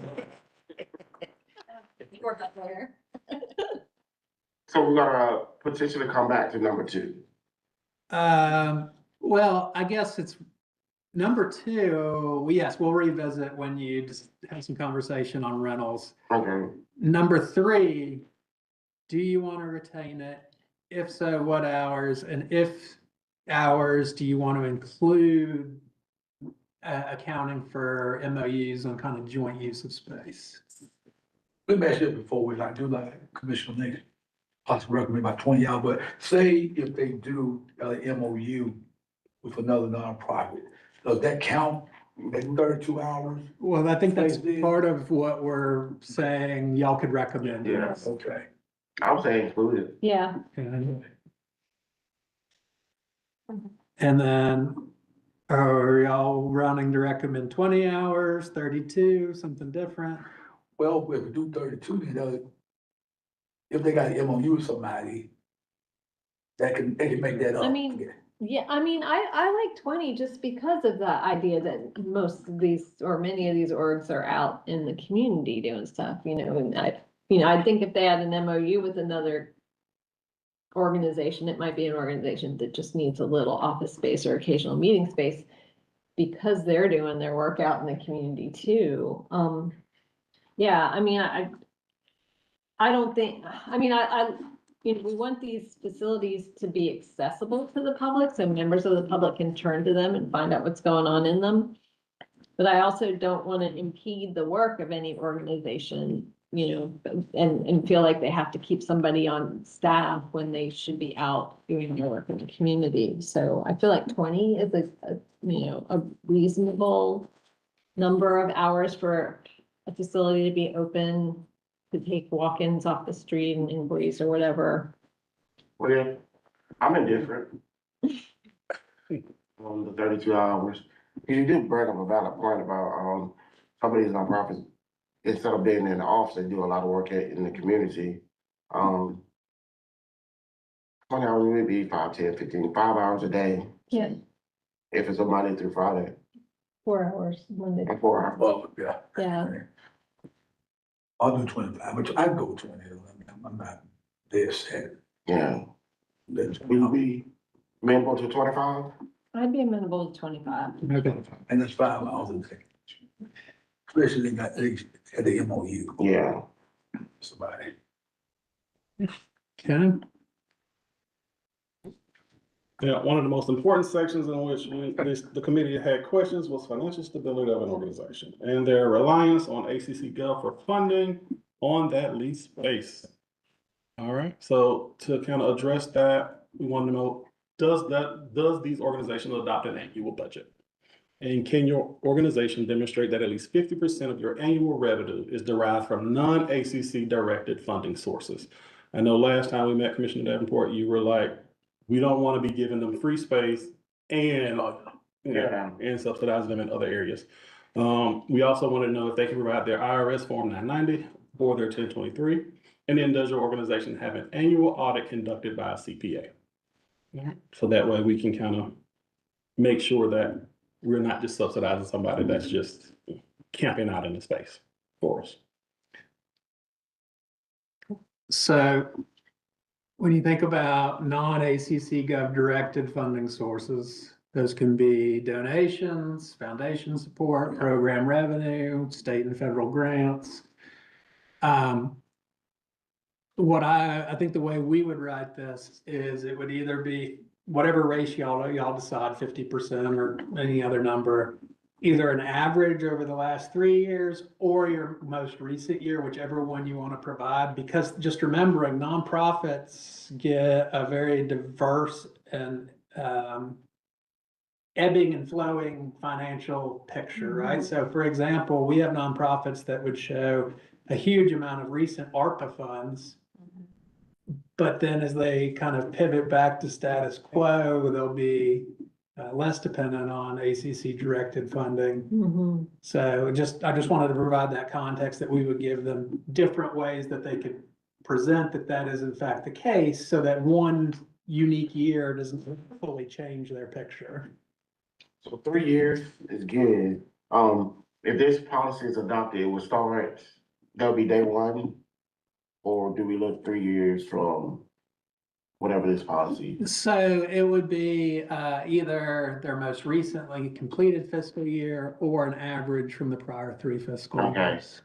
You're not there. So we're gonna potentially come back to number 2. Well, I guess it's number 2. Yes, we'll revisit when you just have some conversation on rentals. Okay, Number 3, do you want to retain it? If so, what hours? And if hours, do you want to include accounting for MOUs on kind of joint use of space? We mentioned it before, we do like Commissioner Nix, possibly recommend about 20 hours, but say if they do MOU with another nonprofit, does that count, that 32 hours? Well, I think that's Space. part of what we're saying y'all could recommend. Yes. Okay. I would say included. Yeah. And then are y'all running to recommend 20 hours, 32, something different? Well, if we do 32, if they got an MOU with somebody, they can make that up. I mean, Yeah, I like 20 just because of the idea that most of these, or many of these orgs are out in the community doing stuff, and I think if they had an MOU with another organization, it might be an organization that just needs a little office space or occasional meeting space because they're doing their work out in the community too. Yeah, I don't think, we want these facilities to be accessible to the public, so members of the public can turn to them and find out what's going on in them. But I also don't want to impede the work of any organization, and feel like they have to keep somebody on staff when they should be out doing their work in the community. So I feel like 20 is a reasonable number of hours for a facility to be open, to take walk-ins off the street and inquiries or whatever. Well, I'm indifferent. On the 32 hours. You did bring up a valid point about, some of these nonprofits, instead of being in the office, they do a lot of work in the community. 20 hours, maybe 5, 10, 15, 5 hours a day. Yeah. If it's a Monday through Friday, 4 hours, Monday. and 4 hours. Well, yeah. Yeah. I'll do 25, but I'd go with 20. I'm not dead set. Yeah. That's- Will you be amenable to 25? I'd be amenable to 25. Okay. And that's 5 hours a day. Especially at the MOU, Yeah. somebody. Okay. Yeah, one of the most important sections in which the committee had questions was financial stability of an organization and their reliance on ACC Gov for funding on that lease space. All right, so to kind of address that, we want to know, does these organizations adopt an annual budget? And can your organization demonstrate that at least 50% of your annual revenue is derived from non-ACC directed funding sources? I know last time we met, Commissioner Davenport, you were like, we don't want to be giving them free space and, and subsidizing them in other areas. We also want to know if they can provide their IRS Form 990 or their 1023. And then does your organization have an annual audit conducted by a CPA? Yeah. So that way we can kind of make sure that we're not just subsidizing somebody that's just camping out in the space for us. So when you think about non-ACC Gov directed funding sources, those can be donations, foundation support, program revenue, state and federal grants. What I think the way we would write this is it would either be whatever ratio y'all decide, 50% or any other number, either an average over the last 3 years or your most recent year, whichever one you want to provide. Because just remembering, nonprofits get a very diverse and ebbing and flowing financial picture, right? So for example, we have nonprofits that would show a huge amount of recent ARPA funds. But then as they kind of pivot back to status quo, they'll be less dependent on ACC directed funding. So I just wanted to provide that context that we would give them different ways that they could present that is in fact the case, so that one unique year doesn't fully change their picture. So 3 years is good. If this policy is adopted, it will start, that'll be day one? Or do we look 3 years from whatever this policy? So it would be either their most recently completed fiscal year or an average from the prior 3 fiscal Okay. years.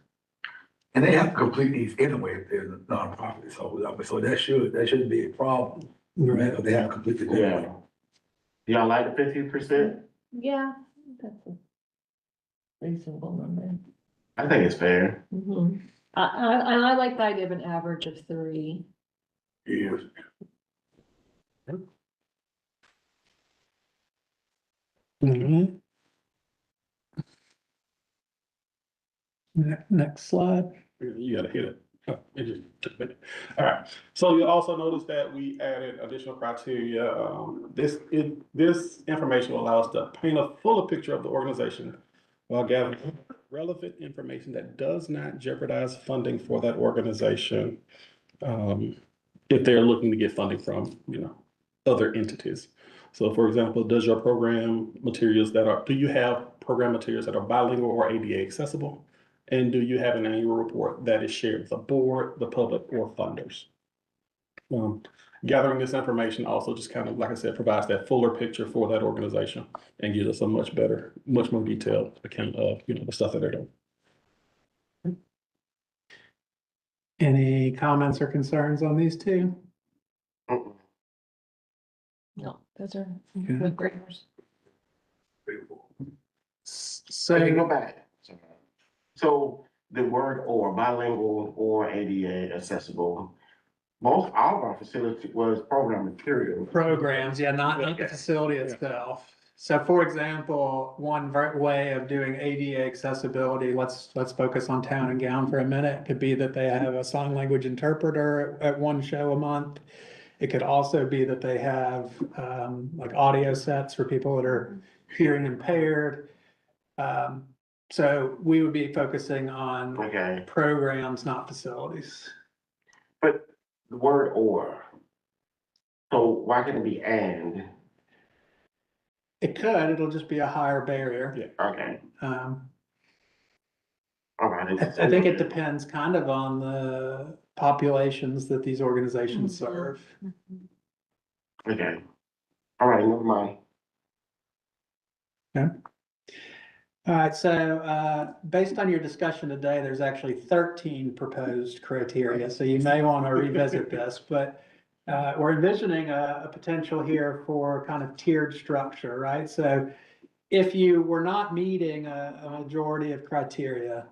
And they have to complete these anyway if they're a nonprofit, so that shouldn't be a problem. Right. They have completed it Yeah. anyway. Do y'all like the 50%? Yeah, that's a reasonable number. I think it's fair. I like the idea of an average of 3. Yes. Next slide. You gotta hit it. Oh, it just took a minute. All right. So you'll also notice that we added additional criteria. This information will allow us to paint a fuller picture of the organization while gathering relevant information that does not jeopardize funding for that organization. If they're looking to get funding from, other entities. So for example, do you have program materials that are bilingual or ADA accessible? And do you have an annual report that is shared with the board, the public, or funders? Gathering this information also just kind of, like I said, provides that fuller picture for that organization and gives us a much more detailed account of, the stuff that they're doing. Any comments or concerns on these two? No, those are Okay. good graders. So Okay, go back. So the word or, bilingual or ADA accessible, all of our facility was program material. programs, not the facility itself. So for example, one way of doing ADA accessibility, let's focus on town and gown for a minute, could be that they have a sign language interpreter at one show a month. It could also be that they have like audio sets for people that are hearing impaired. So we would be focusing on Okay, programs, not facilities. but the word or, so why can't it be and? It could, it'll just be a higher barrier. Yeah. Okay, Um, all right. I think it depends kind of on the populations that these organizations serve. Okay, all right, never mind. All right, so based on your discussion today, there's actually 13 proposed criteria, so you may want to revisit this, but we're envisioning a potential here for kind of tiered structure, right? So if you were not meeting a majority of criteria,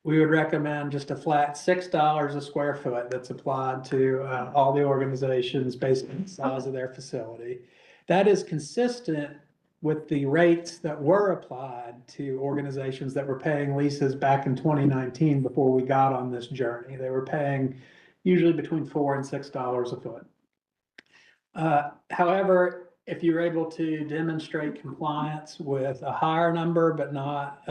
we would recommend just a flat $6 a square foot that's applied to all the organizations based on the size of their facility. That is consistent with the rates that were applied to organizations that were paying leases back in 2019 before we got on this journey. They were paying usually between $4 and $6 a foot. However, if you're able to demonstrate compliance with a higher number, but not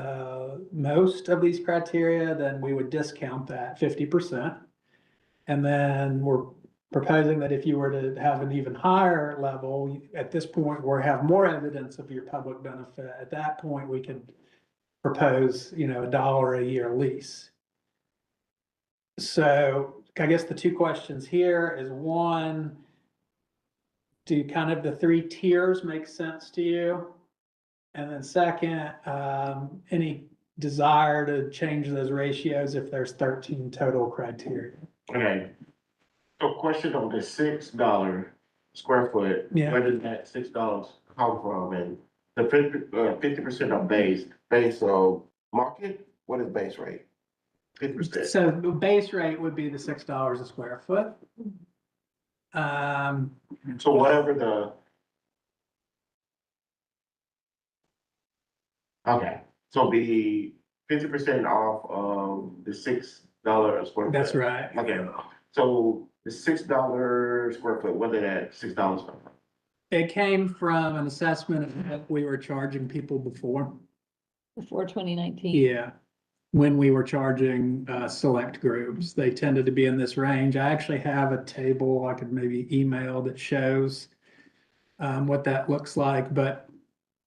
most of these criteria, then we would discount that 50%. And then we're proposing that if you were to have an even higher level, at this point, we have more evidence of your public benefit. At that point, we could propose, $1 a year lease. So I guess the two questions here is, one, do kind of the three tiers make sense to you? And then second, any desire to change those ratios if there's 13 total criteria? Okay. So question on the $6 square foot, Yeah. where did that $6 come from? And the 50% of base of market, what is base rate? 50%. So the base rate would be the $6 a square foot. So whatever okay, so be 50% off of the $6 a square foot. That's right. Okay, so the $6 square foot, what did that $6 come from? It came from an assessment of what we were charging people before. Before 2019. Yeah, when we were charging select groups, they tended to be in this range. I actually have a table I could maybe email that shows what that looks like, but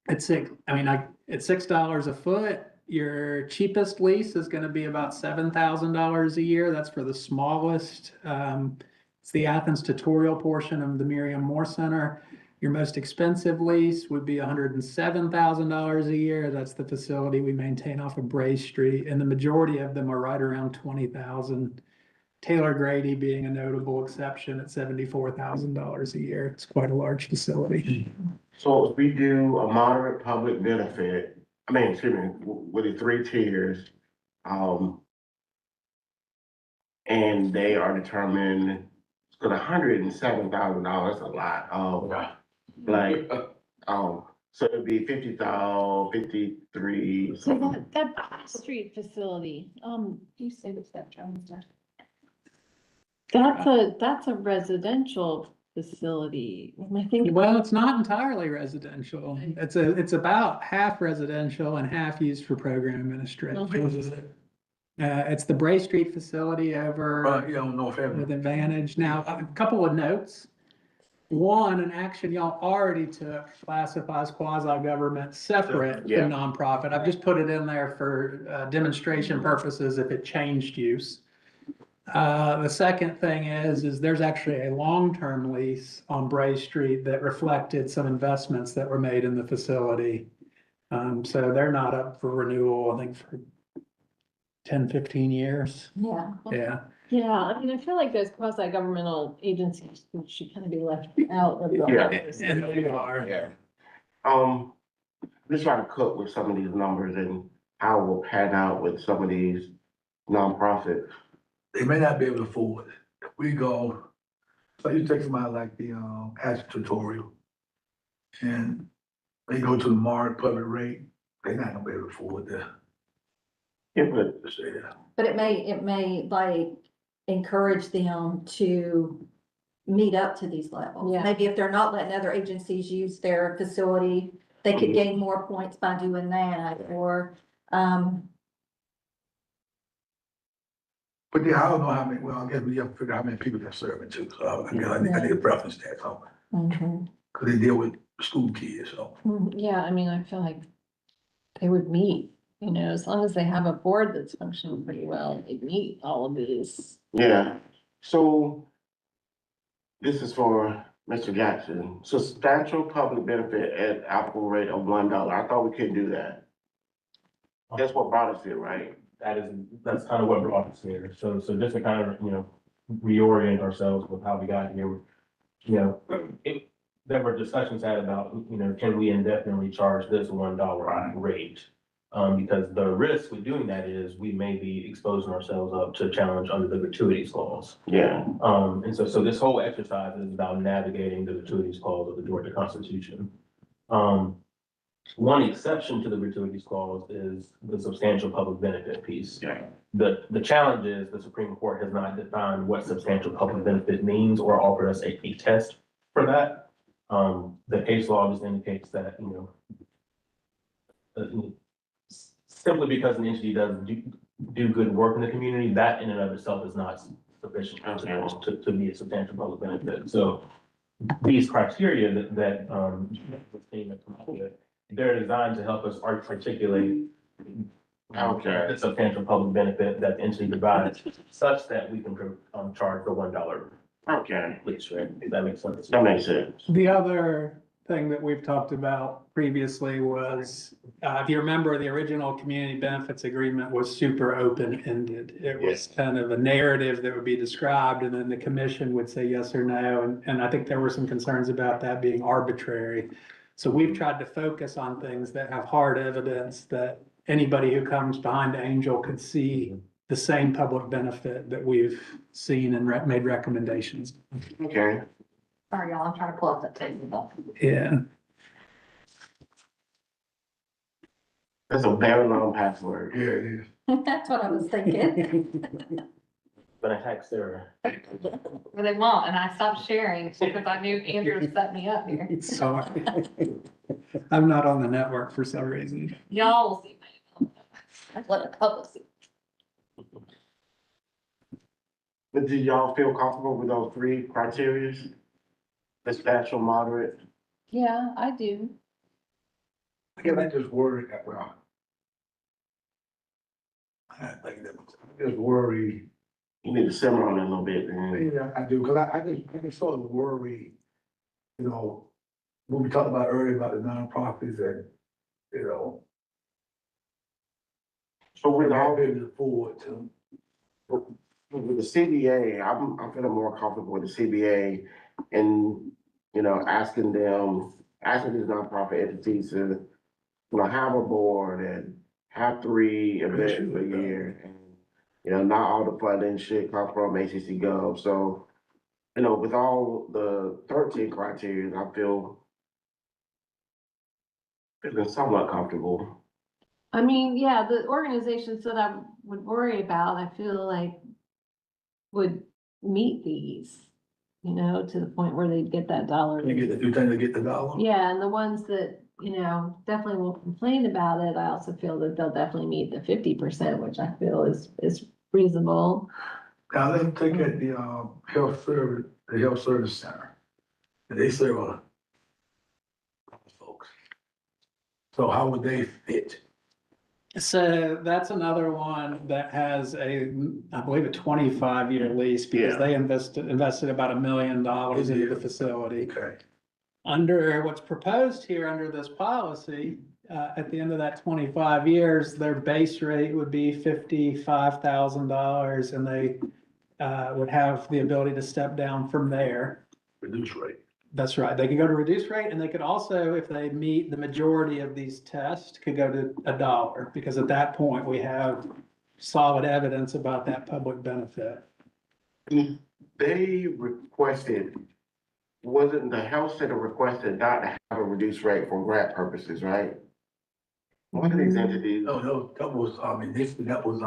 at $6 a foot, your cheapest lease is going to be about $7,000 a year. That's for the smallest. It's the Athens tutorial portion of the Miriam Moore Center. Your most expensive lease would be $107,000 a year. That's the facility we maintain off of Bray Street, and the majority of them are right around $20,000. Taylor Grady being a notable exception at $74,000 a year. It's quite a large facility. So if we do a moderate public benefit, with the three tiers, and they are determined, because $107,000 is a lot. So it'd be 50,000, 53. So that street facility, you say the step Jones. That's a residential facility. I think. Well, it's not entirely residential. It's about half residential and half used for program administration. It's the Bray Street facility over North Avenue. with Advantage. Now, a couple of notes. One, an action y'all already took classifies quasi-government separate Yeah. from nonprofit. I've just put it in there for demonstration purposes if it changed use. The second thing is there's actually a long-term lease on Bray Street that reflected some investments that were made in the facility. So they're not up for renewal, I think, for 10, 15 years. Yeah. Yeah. Yeah, I feel like those quasi-governmental agencies should kind of be left out of the. Yeah. And they are. Yeah. Just trying to cook with some of these numbers and how we'll pan out with some of these nonprofits. They may not be able to afford it. If we go, so you take somebody like the Athens tutorial, and they go to the market public rate, they're not gonna be able to afford that. Yeah, but But it may like encourage them to meet up to these levels. Yeah. Maybe if they're not letting other agencies use their facility, they could gain more points by doing that, or, But yeah, I don't know how many, well, I guess we have to figure out how many people they're serving too, so I need to preference that, so, cause they deal with school kids, so. Yeah, I feel like they would meet, as long as they have a board that's functioning pretty well, they meet all of these. yeah, so this is for Mr. Jackson. Substantial public benefit at applicable rate of $1. I thought we couldn't do that. That's what brought us here, right? That's kind of what brought us here. So just to kind of, reorient ourselves with how we got here, there were discussions had about, can we indefinitely charge this $1 rate? Because the risk with doing that is we may be exposing ourselves up to challenge under the gratuities clause. Yeah. And so this whole exercise is about navigating the gratuities clause of the Georgia Constitution. One exception to the gratuities clause is the substantial public benefit piece. Yeah. The challenge is the Supreme Court has not defined what substantial public benefit means or offered us a test for that. The case law just indicates that, simply because an entity does do good work in the community, that in and of itself is not sufficient to be a substantial public benefit. So these criteria they're designed to help us articulate the substantial public benefit that the entity provides, such that we can charge the $1. Okay, Please, right? If that makes sense. that makes sense. The other thing that we've talked about previously was, if you remember, the original community benefits agreement was super open-ended. It was kind of a narrative that would be described, and then the commission would say yes or no. And I think there were some concerns about that being arbitrary. So we've tried to focus on things that have hard evidence that anybody who comes behind Angel could see the same public benefit that we've seen and made recommendations. Okay, Sorry, y'all, I'm trying to pull up that table. Yeah. that's a very long password. Yeah, it is. That's what I was thinking. But I text Sarah. Well, they won't, and I stopped sharing because I knew Andrew set me up here. So I'm not on the network for some reason. Y'all will see. Let the public see. But do y'all feel comfortable with those three criteria? Substantial, moderate? Yeah, I do. Again, I just worry, well. I think that, I just worry. You need to simmer on it a little bit, man. Yeah, I do, because I just sort of worry, when we talked about earlier about the nonprofits and, So with all, able to afford to. with the CBA, I'm feeling more comfortable with the CBA and, asking these nonprofit entities to, have a board and have 3 events a year. And, not all the funding should come from ACC Gov. So, with all the 13 criteria, I feeling somewhat comfortable. I mean, yeah, the organizations that I would worry about, I feel like would meet these, to the point where they'd get that dollar. You tend to get the dollar? Yeah, and the ones that, definitely won't complain about it, I also feel that they'll definitely meet the 50%, which I feel is reasonable. Now, let's take at the health service center. And they serve a lot of folks. So how would they fit? So that's another one that has I believe a 25-year lease because they invested about $1 million into the facility. Okay. Under what's proposed here under this policy, at the end of that 25 years, their base rate would be $55,000 and they would have the ability to step down from there. Reduce rate. That's right. They could go to reduced rate and they could also, if they meet the majority of these tests, could go to $1 because at that point we have solid evidence about that public benefit. They requested, wasn't the health center requested not to have a reduced rate for grant purposes, right? One of these entities. No, that was, that was,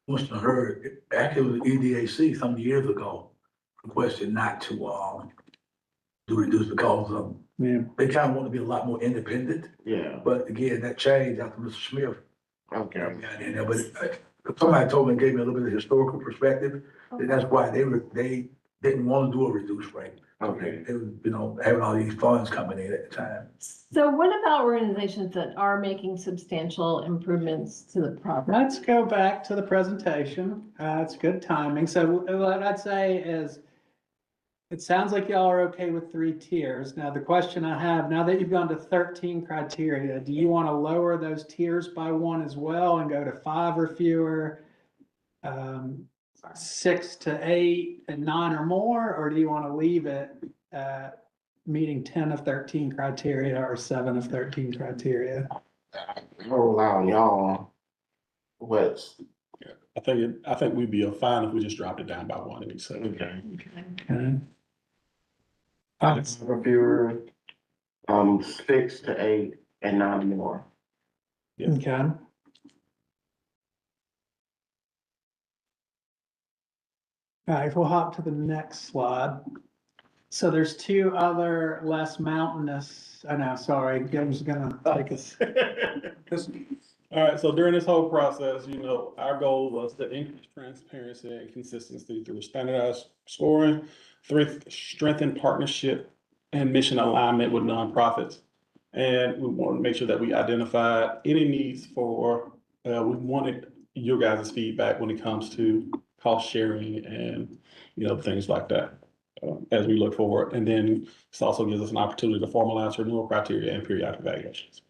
must have heard, actually it was EDAC some years ago, requested not to, do reduce because they kind of want to be a lot more independent. Yeah. But again, that changed after Mr. Smith. Okay. got in there. But somebody told me, gave me a little bit of historical perspective, and that's why they didn't want to do a reduced rate. Okay. They was, having all these funds coming in at the time. So what about organizations that are making substantial improvements to the property? Let's go back to the presentation. It's good timing. So what I'd say is, it sounds like y'all are okay with 3 tiers. Now, the question I have, now that you've gone to 13 criteria, do you want to lower those tiers by 1 as well and go to 5 or fewer? 6 to 8 and 9 or more, or do you want to leave it at meeting 10 of 13 criteria or 7 of 13 criteria? I'll rely on y'all. I think we'd be fine if we just dropped it down by 1 and accept it. Okay. Okay. Fewer, 6 to 8 and none more. Okay. All right, we'll hop to the next slide. So there's two other less mountainous, I know, sorry, Jim's gonna take us. All right, so during this whole process, our goal was to increase transparency and consistency through standardized scoring, strengthen partnership and mission alignment with nonprofits. And we wanted to make sure that we identified any needs we wanted your guys' feedback when it comes to cost sharing and, things like that, as we look forward. And then this also gives us an opportunity to formalize renewal criteria and periodic evaluations.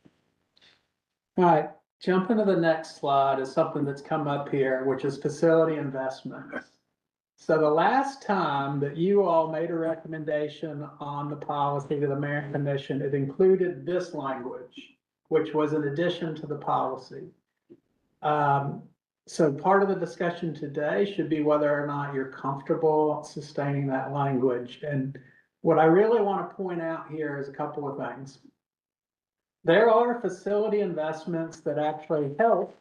All right, jump into the next slide is something that's come up here, which is facility investments. So the last time that you all made a recommendation on the policy to the Mayor and Commission, it included this language, which was in addition to the policy. So part of the discussion today should be whether or not you're comfortable sustaining that language. And what I really want to point out here is a couple of things. There are facility investments that actually help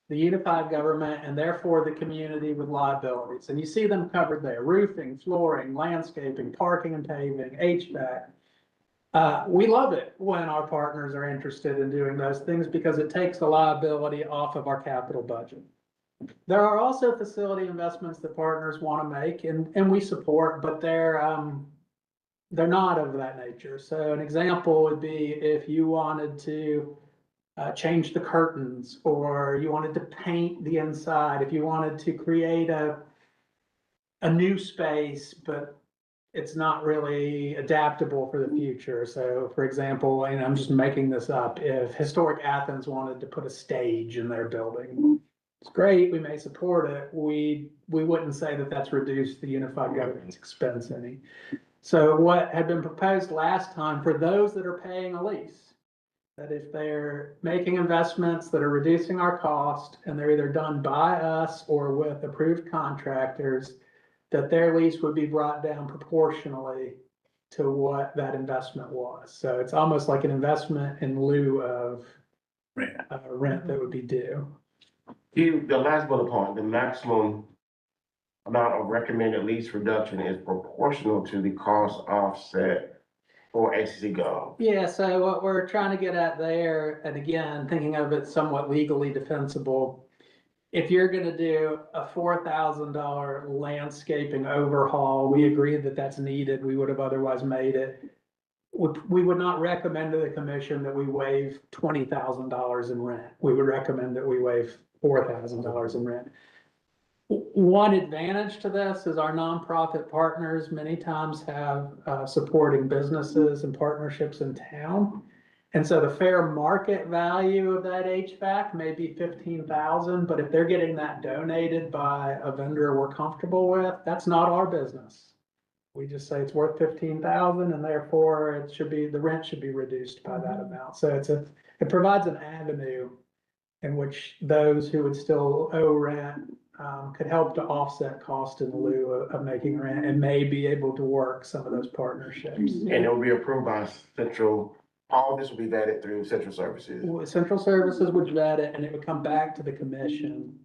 the unified government and therefore the community with liabilities. And you see them covered there: roofing, flooring, landscaping, parking and paving, HVAC. We love it when our partners are interested in doing those things because it takes the liability off of our capital budget. There are also facility investments that partners want to make and we support, but they're not of that nature. So an example would be if you wanted to change the curtains, or you wanted to paint the inside, if you wanted to create a new space, but it's not really adaptable for the future. So for example, and I'm just making this up, if Historic Athens wanted to put a stage in their building, it's great, we may support it. We wouldn't say that that's reduced the unified government's expense any. So what had been proposed last time for those that are paying a lease, that if they're making investments that are reducing our cost and they're either done by us or with approved contractors, that their lease would be brought down proportionally to what that investment was. So it's almost like an investment in lieu of rent that would be due. The last bullet point, the maximum amount of recommended lease reduction is proportional to the cost offset for HCC Gov. Yeah, so what we're trying to get at there, and again, thinking of it somewhat legally defensible, if you're gonna do a $4,000 landscaping overhaul, we agree that that's needed, we would have otherwise made it. We would not recommend to the commission that we waive $20,000 in rent. We would recommend that we waive $4,000 in rent. One advantage to this is our nonprofit partners many times have supporting businesses and partnerships in town. And so the fair market value of that HVAC may be $15,000, but if they're getting that donated by a vendor we're comfortable with, that's not our business. We just say it's worth $15,000 and therefore the rent should be reduced by that amount. So it provides an avenue in which those who would still owe rent could help to offset cost in lieu of making rent and may be able to work some of those partnerships. And it will be approved by central, all this will be vetted through central services. Central services would vet it and it would come back to the commission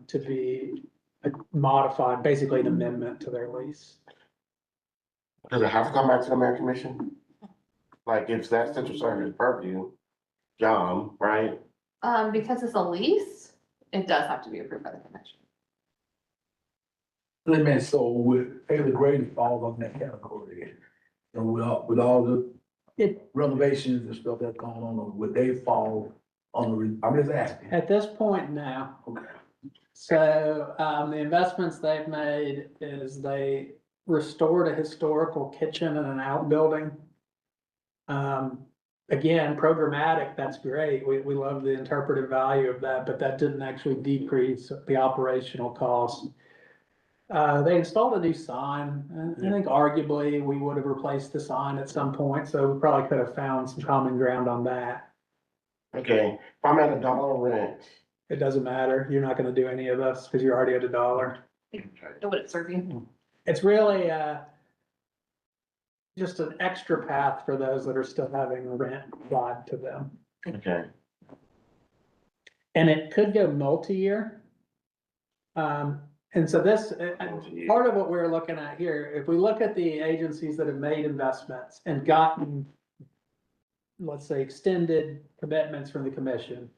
to be modified, basically an amendment to their lease. Does it have to come back to the Mayor Commission? Like if that central service purview, John, right? Because it's a lease, it does have to be approved by the commission. Let me, so with Taylor Grady falls on that category. And with all the renovations and stuff that's going on, would they fall on I'm just asking. At this point now. Okay. So the investments they've made is they restored a historical kitchen and an outbuilding. Again, programmatic, that's great. We love the interpretive value of that, but that didn't actually decrease the operational cost. They installed a new sign. I think arguably we would have replaced the sign at some point, so we probably could have found some common ground on that. Okay, if I'm at $1 rent. It doesn't matter. You're not gonna do any of this because you're already at $1. What it's serving. It's really, just an extra path for those that are still having rent applied to them. Okay. And it could go multi-year. And so this, part of what we're looking at here, if we look at the agencies that have made investments and gotten, let's say, extended commitments from the commission.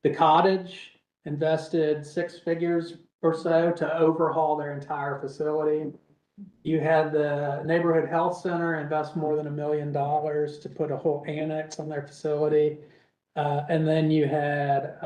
The Cottage invested 6 figures or so to overhaul their entire facility. You had the Neighborhood Health Center invest more than $1 million to put a whole annex on their facility. And then you had,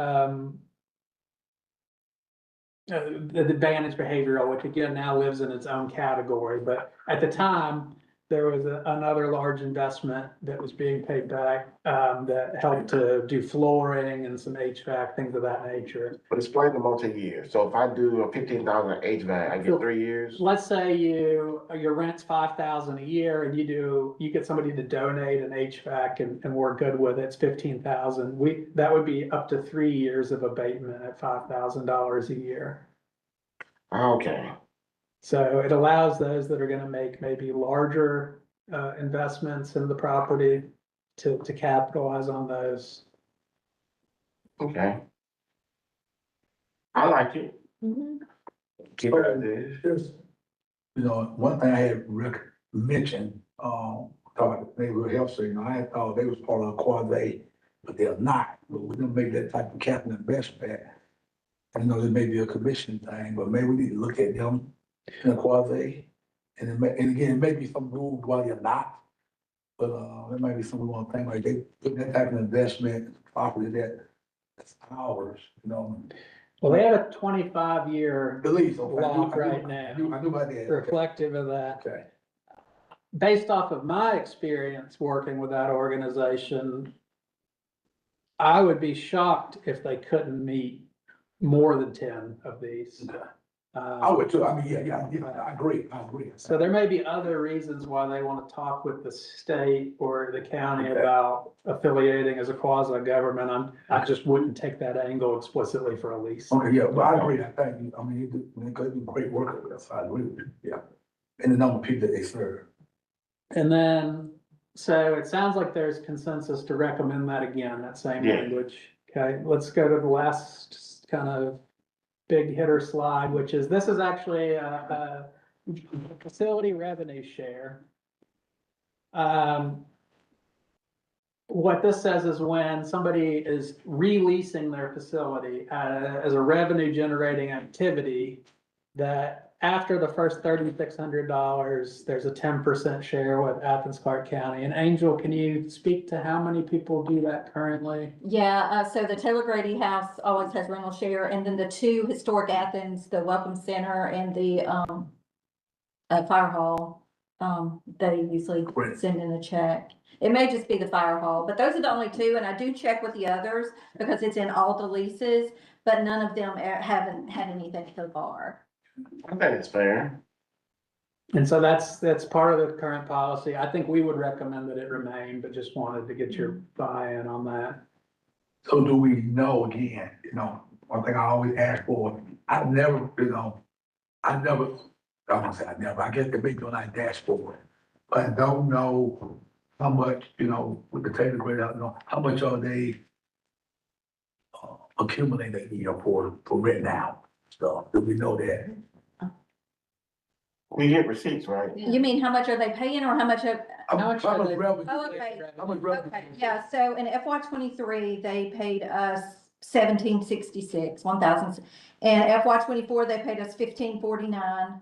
the Advantage Behavioral, which again now lives in its own category, but at the time, there was another large investment that was being paid back, that helped to do flooring and some HVAC, things of that nature. But explain the multi-year. So if I do a 15,000 HVAC, I get 3 years? Let's say your rent's 5,000 a year and you get somebody to donate an HVAC and we're good with it, it's 15,000. That would be up to 3 years of abatement at $5,000 a year. Okay. So it allows those that are gonna make maybe larger investments in the property to capitalize on those. Okay. I like it. Mhm. Keep it as is. There's, one thing I had mentioned, about the neighborhood health center, I had thought they was part of a quasi, but they're not. But we're gonna make that type of capital investment. I know there may be a commission thing, but maybe we need to look at them in a quasi. And again, it may be some rules why they're not. But, there might be some we want to think like they put that type of investment property that's ours, Well, they have a 25-year The lease, okay. lock right now, I knew about that. reflective of that. Okay. Based off of my experience working with that organization, I would be shocked if they couldn't meet more than 10 of these. I would too. I mean, yeah, I agree. So there may be other reasons why they want to talk with the state or the county about affiliating as a quasi-government. I just wouldn't take that angle explicitly for a lease. Okay, yeah, but I agree. I think, you. I mean, you could do great work with us. I agree with you. Yeah. And the number of people that they serve. And then, so it sounds like there's consensus to recommend that again, that same Yeah. language. Okay, let's go to the last kind of big hitter slide, which is, this is actually a facility revenue share. What this says is when somebody is releasing their facility as a revenue generating activity, that after the first $3,600, there's a 10% share with Athens-Clarke County. And Angel, can you speak to how many people do that currently? Yeah, so the Taylor Grady House always has rental share, and then the two historic Athens, the Welcome Center and the Fire Hall, they usually Right. send in a check. It may just be the Fire Hall, but those are the only two, and I do check with the others because it's in all the leases, but none of them haven't had anything so far. I think it's fair. And so that's part of the current policy. I think we would recommend that it remain, but just wanted to get your buy-in on that. So do we know again, one thing I always ask for, I don't wanna say I guess they may be on our dashboard, but I don't know how much, with the Taylor grade out, how much are they accumulating, for rent now? So do we know that? We get receipts, right? You mean how much are they paying or how much of? How much are they- revenue? Oh, okay. How much revenue? Okay, yeah, so in FY 23, they paid us 1,766, 1,000. And FY 24, they paid us 1,549.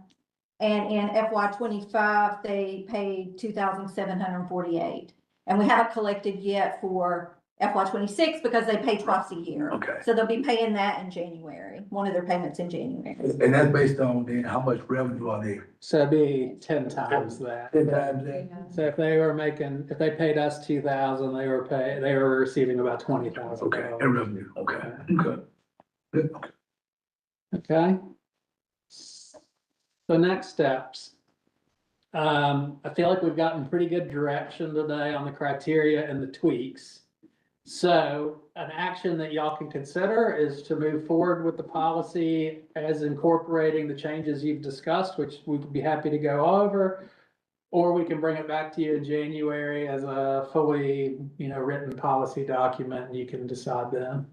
And in FY 25, they paid 2,748. And we haven't collected yet for FY 26 because they pay twice a year. Okay. So they'll be paying that in January, one of their payments in January. And that's based on then how much revenue are they? So it'd be 10 times that. 10 times that? So if they paid us 2,000, they were receiving about 20,000. Okay, and revenue, okay, good. Good, okay. Okay. So next steps. I feel like we've gotten pretty good direction today on the criteria and the tweaks. So an action that y'all can consider is to move forward with the policy as incorporating the changes you've discussed, which we'd be happy to go over. Or we can bring it back to you in January as a fully, written policy document, and you can decide then.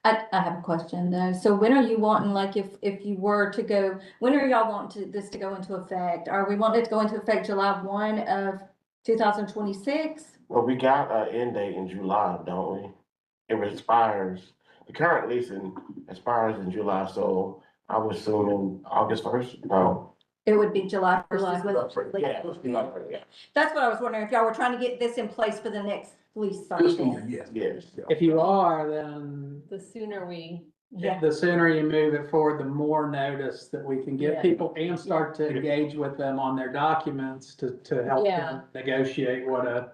I have a question though. So when are you wanting, like, if you were to go, when are y'all wanting this to go into effect? Are we wanting it to go into effect July 1 of 2026? Well, we got an end date in July, don't we? It expires, the current leasing expires in July, so I was assuming August first, no. It would be July 1st. July is when- Yeah, July first, yeah. That's what I was wondering, if y'all were trying to get this in place for the next lease Fiscal cycle. year, yes. Yes. If you are, then The sooner we, Yeah, the sooner you move it forward, the more notice that we can Yeah. give people and start to engage with them on their documents to help Yeah. them negotiate what a.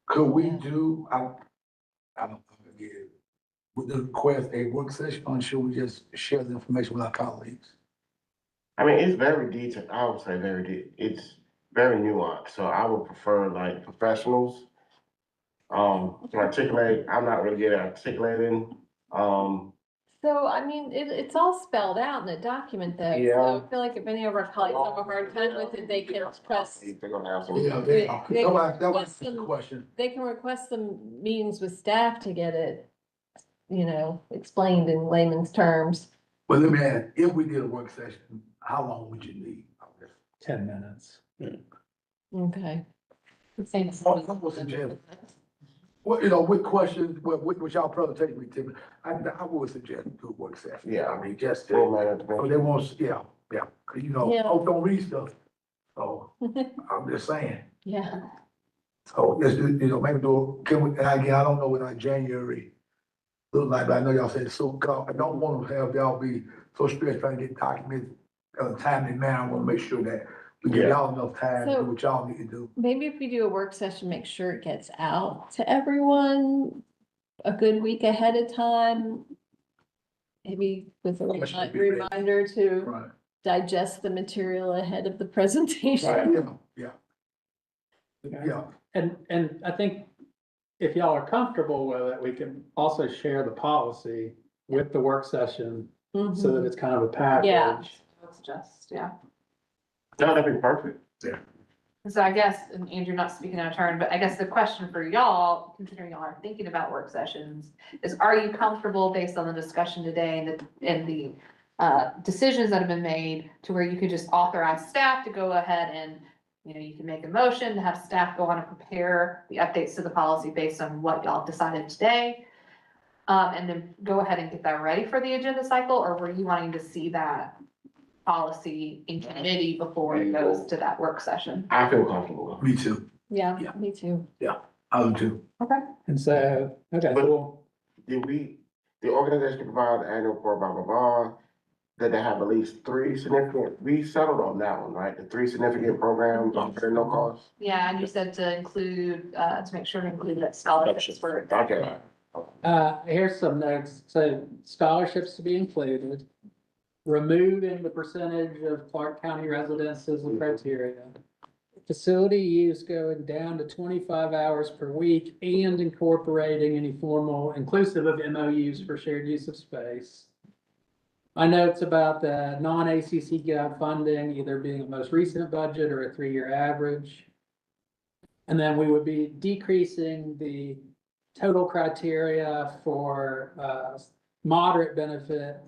Could we Yeah. do, I don't know, again, with the request a work session, or should we just share the information with our colleagues? I mean, it's very detailed, I would say it's very nuanced, so I would prefer like professionals. To articulate, I'm not really good at articulating, so I mean, it's all spelled out in the document though. Yeah. So I feel like if any of our colleagues have a hard time with it, they can request, they're gonna have some. Yeah, They- that was the some- question. they can request some meetings with staff to get it, explained in layman's terms. But let me ask, if we did a work session, how long would you need? 10 minutes. Okay. I would suggest, well, with questions, with y'all presentation, Tim, I would suggest do a work session. Yeah. I mean, just, Full management. so they won't, yeah, Yeah. folks don't read stuff. So, I'm just saying. Yeah, So, just, maybe do, can we, and again, I don't know what our January look like, but I know y'all said so, I don't want to have y'all be so stressed trying to get documents in a timely manner. I want to make sure that we give Yeah. y'all enough time to So- do what y'all need to do. maybe if we do a work session, make sure it gets out to everyone a good week ahead of time. Maybe with a Question be ready. reminder to Right. digest the material ahead of the presentation. Yeah. Yeah, And I think if y'all are comfortable with it, we can also share the policy with the work session so that Mhm. it's kind of a package. Yeah. It's just, yeah. No, that'd be perfect. So I guess, and Andrew, not speaking out of turn, but I guess the question for y'all, considering y'all are thinking about work sessions, is are you comfortable based on the discussion today and the decisions that have been made to where you could just authorize staff to go ahead and, you can make a motion to have staff go on and prepare the updates to the policy based on what y'all decided today? And then go ahead and get that ready for the agenda cycle, or were you wanting to see that policy in committee before it goes to that work session? I feel comfortable. me too. Yeah, Yeah. me too. I do too. And so, okay, cool. The organization provide the annual report, blah, blah, blah, that they have at least three significant, we settled on that one, right? The three significant programs, for no cost. Yeah, and you said to include, to make sure to include that scholarships for. Okay. Here's some notes. So scholarships to be included. Removing the percentage of Clarke County residents as a criteria. Facility use going down to 25 hours per week and incorporating any formal, inclusive of MOUs for shared use of space. My notes about the non-ACC gap funding either being a most recent budget or a 3-year average. And then we would be decreasing the total criteria for moderate benefit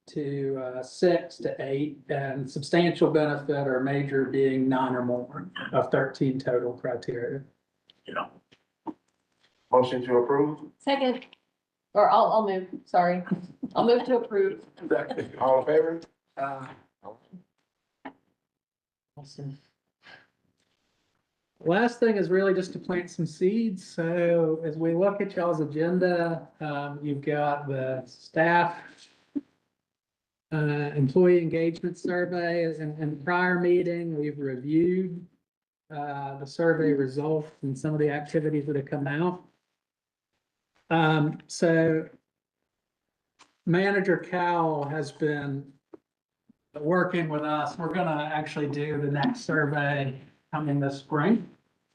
to 6 to 8, and substantial benefit or major being 9 or more of 13 total criteria. Motion to approve, Second, or I'll move, sorry. I'll move to approve. all in favor? Awesome. Last thing is really just to plant some seeds. So as we look at y'all's agenda, you've got the staff employee engagement survey. In prior meeting, we've reviewed the survey results and some of the activities that have come out. So Manager Cowell has been working with us. We're gonna actually do the next survey coming this spring.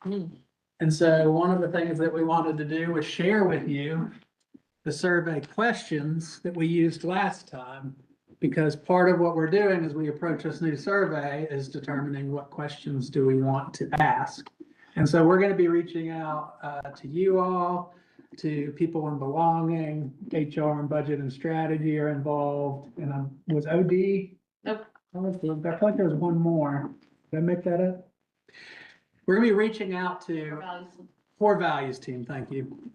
And so one of the things that we wanted to do was share with you the survey questions that we used last time because part of what we're doing as we approach this new survey is determining what questions do we want to ask. And so we're gonna be reaching out to you all, to people in belonging, HR and budget and strategy are involved, and was OD? Nope. I feel like there was one more. Did I make that up? We're gonna be reaching out to core values team, thank you,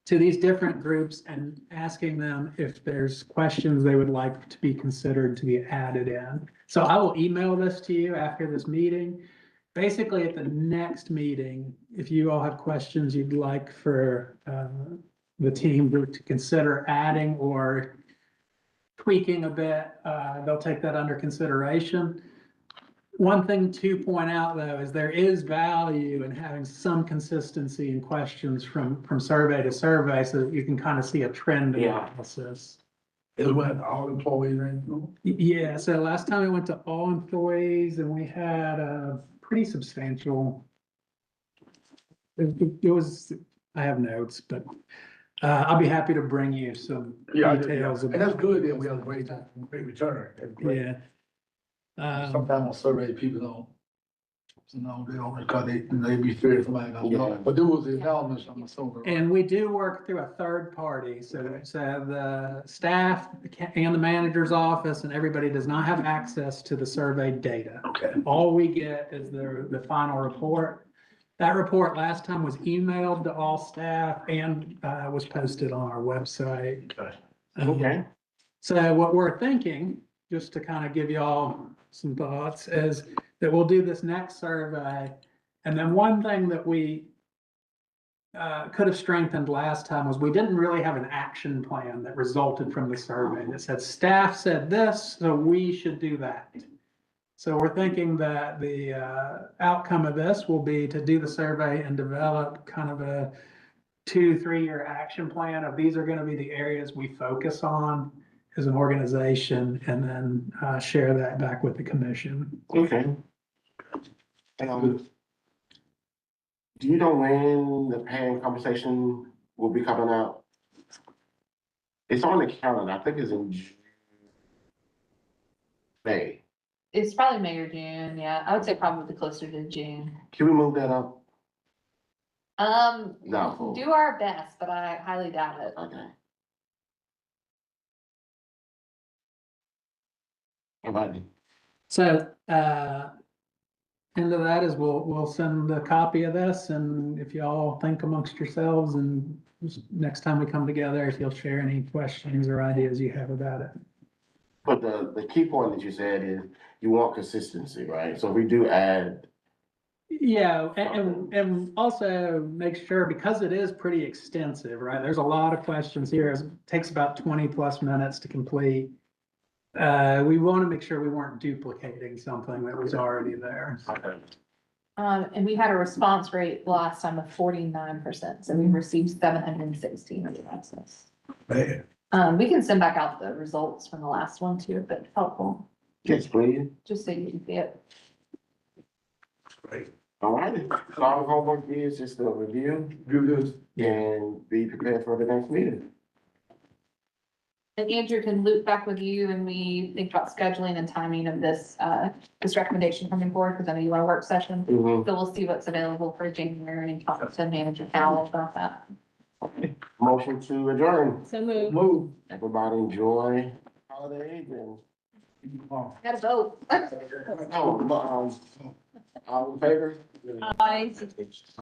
to these different groups and asking them if there's questions they would like to be considered to be added in. So I will email this to you after this meeting. Basically, at the next meeting, if you all have questions you'd like for the team to consider adding or tweaking a bit, they'll take that under consideration. One thing to point out, though, is there is value in having some consistency in questions from survey to survey so that you can kind of see a trend Yeah. analysis. It went all employees and. Yeah, so last time it went to all employees and we had a pretty substantial. It was, I have notes, but I'll be happy to bring you some details. And that's good that we have a great return. That's great. Yeah. Sometimes on survey, people don't, they don't, because they be feared of somebody gonna know. Yeah. But there was the elements, I'm assuming. And we do work through a third party, so the staff and the manager's office and everybody does not have access to the survey data. Okay. All we get is the final report. That report last time was emailed to all staff and was posted on our website. Okay. Okay. So what we're thinking, just to kind of give you all some thoughts, is that we'll do this next survey. And then one thing that we could have strengthened last time was we didn't really have an action plan that resulted from the survey that said staff said this, so we should do that. So we're thinking that the outcome of this will be to do the survey and develop kind of a 2-3 year action plan of these are going to be the areas we focus on as an organization, and then share that back with the commission. Okay. Do you know when the paying conversation will be coming out? It's on the calendar. I think it's in May. It's probably May or June, yeah. I would say probably closer to June. Can we move that up? No. Do our best, but I highly doubt it. Okay. Everybody. So, end of that is we'll send a copy of this, and if y'all think amongst yourselves, and next time we come together, if you'll share any questions or ideas you have about it. But the key point that you said is you want consistency, right? So we do add. Yeah, and also make sure, because it is pretty extensive, right? There's a lot of questions here. It takes about 20+ minutes to complete. We want to make sure we weren't duplicating something that was already there. Okay. And we had a response rate last time of 49%, so we received 716 responses. Man, We can send back out the results from the last one too, if it's helpful, Yes, please. just so you can see it. great. All righty. So our homework is just a review Do this. and be prepared for the next meeting. And Andrew can loop back with you and we think about scheduling and timing of this recommendation coming forward, because I know you want a work session. Mhm. So we'll see what's available for January and talk to Manager Powell about that. Motion to adjourn. So move. Move. Everybody enjoy holidays and. Gotta vote. Oh, all in favor? Aye.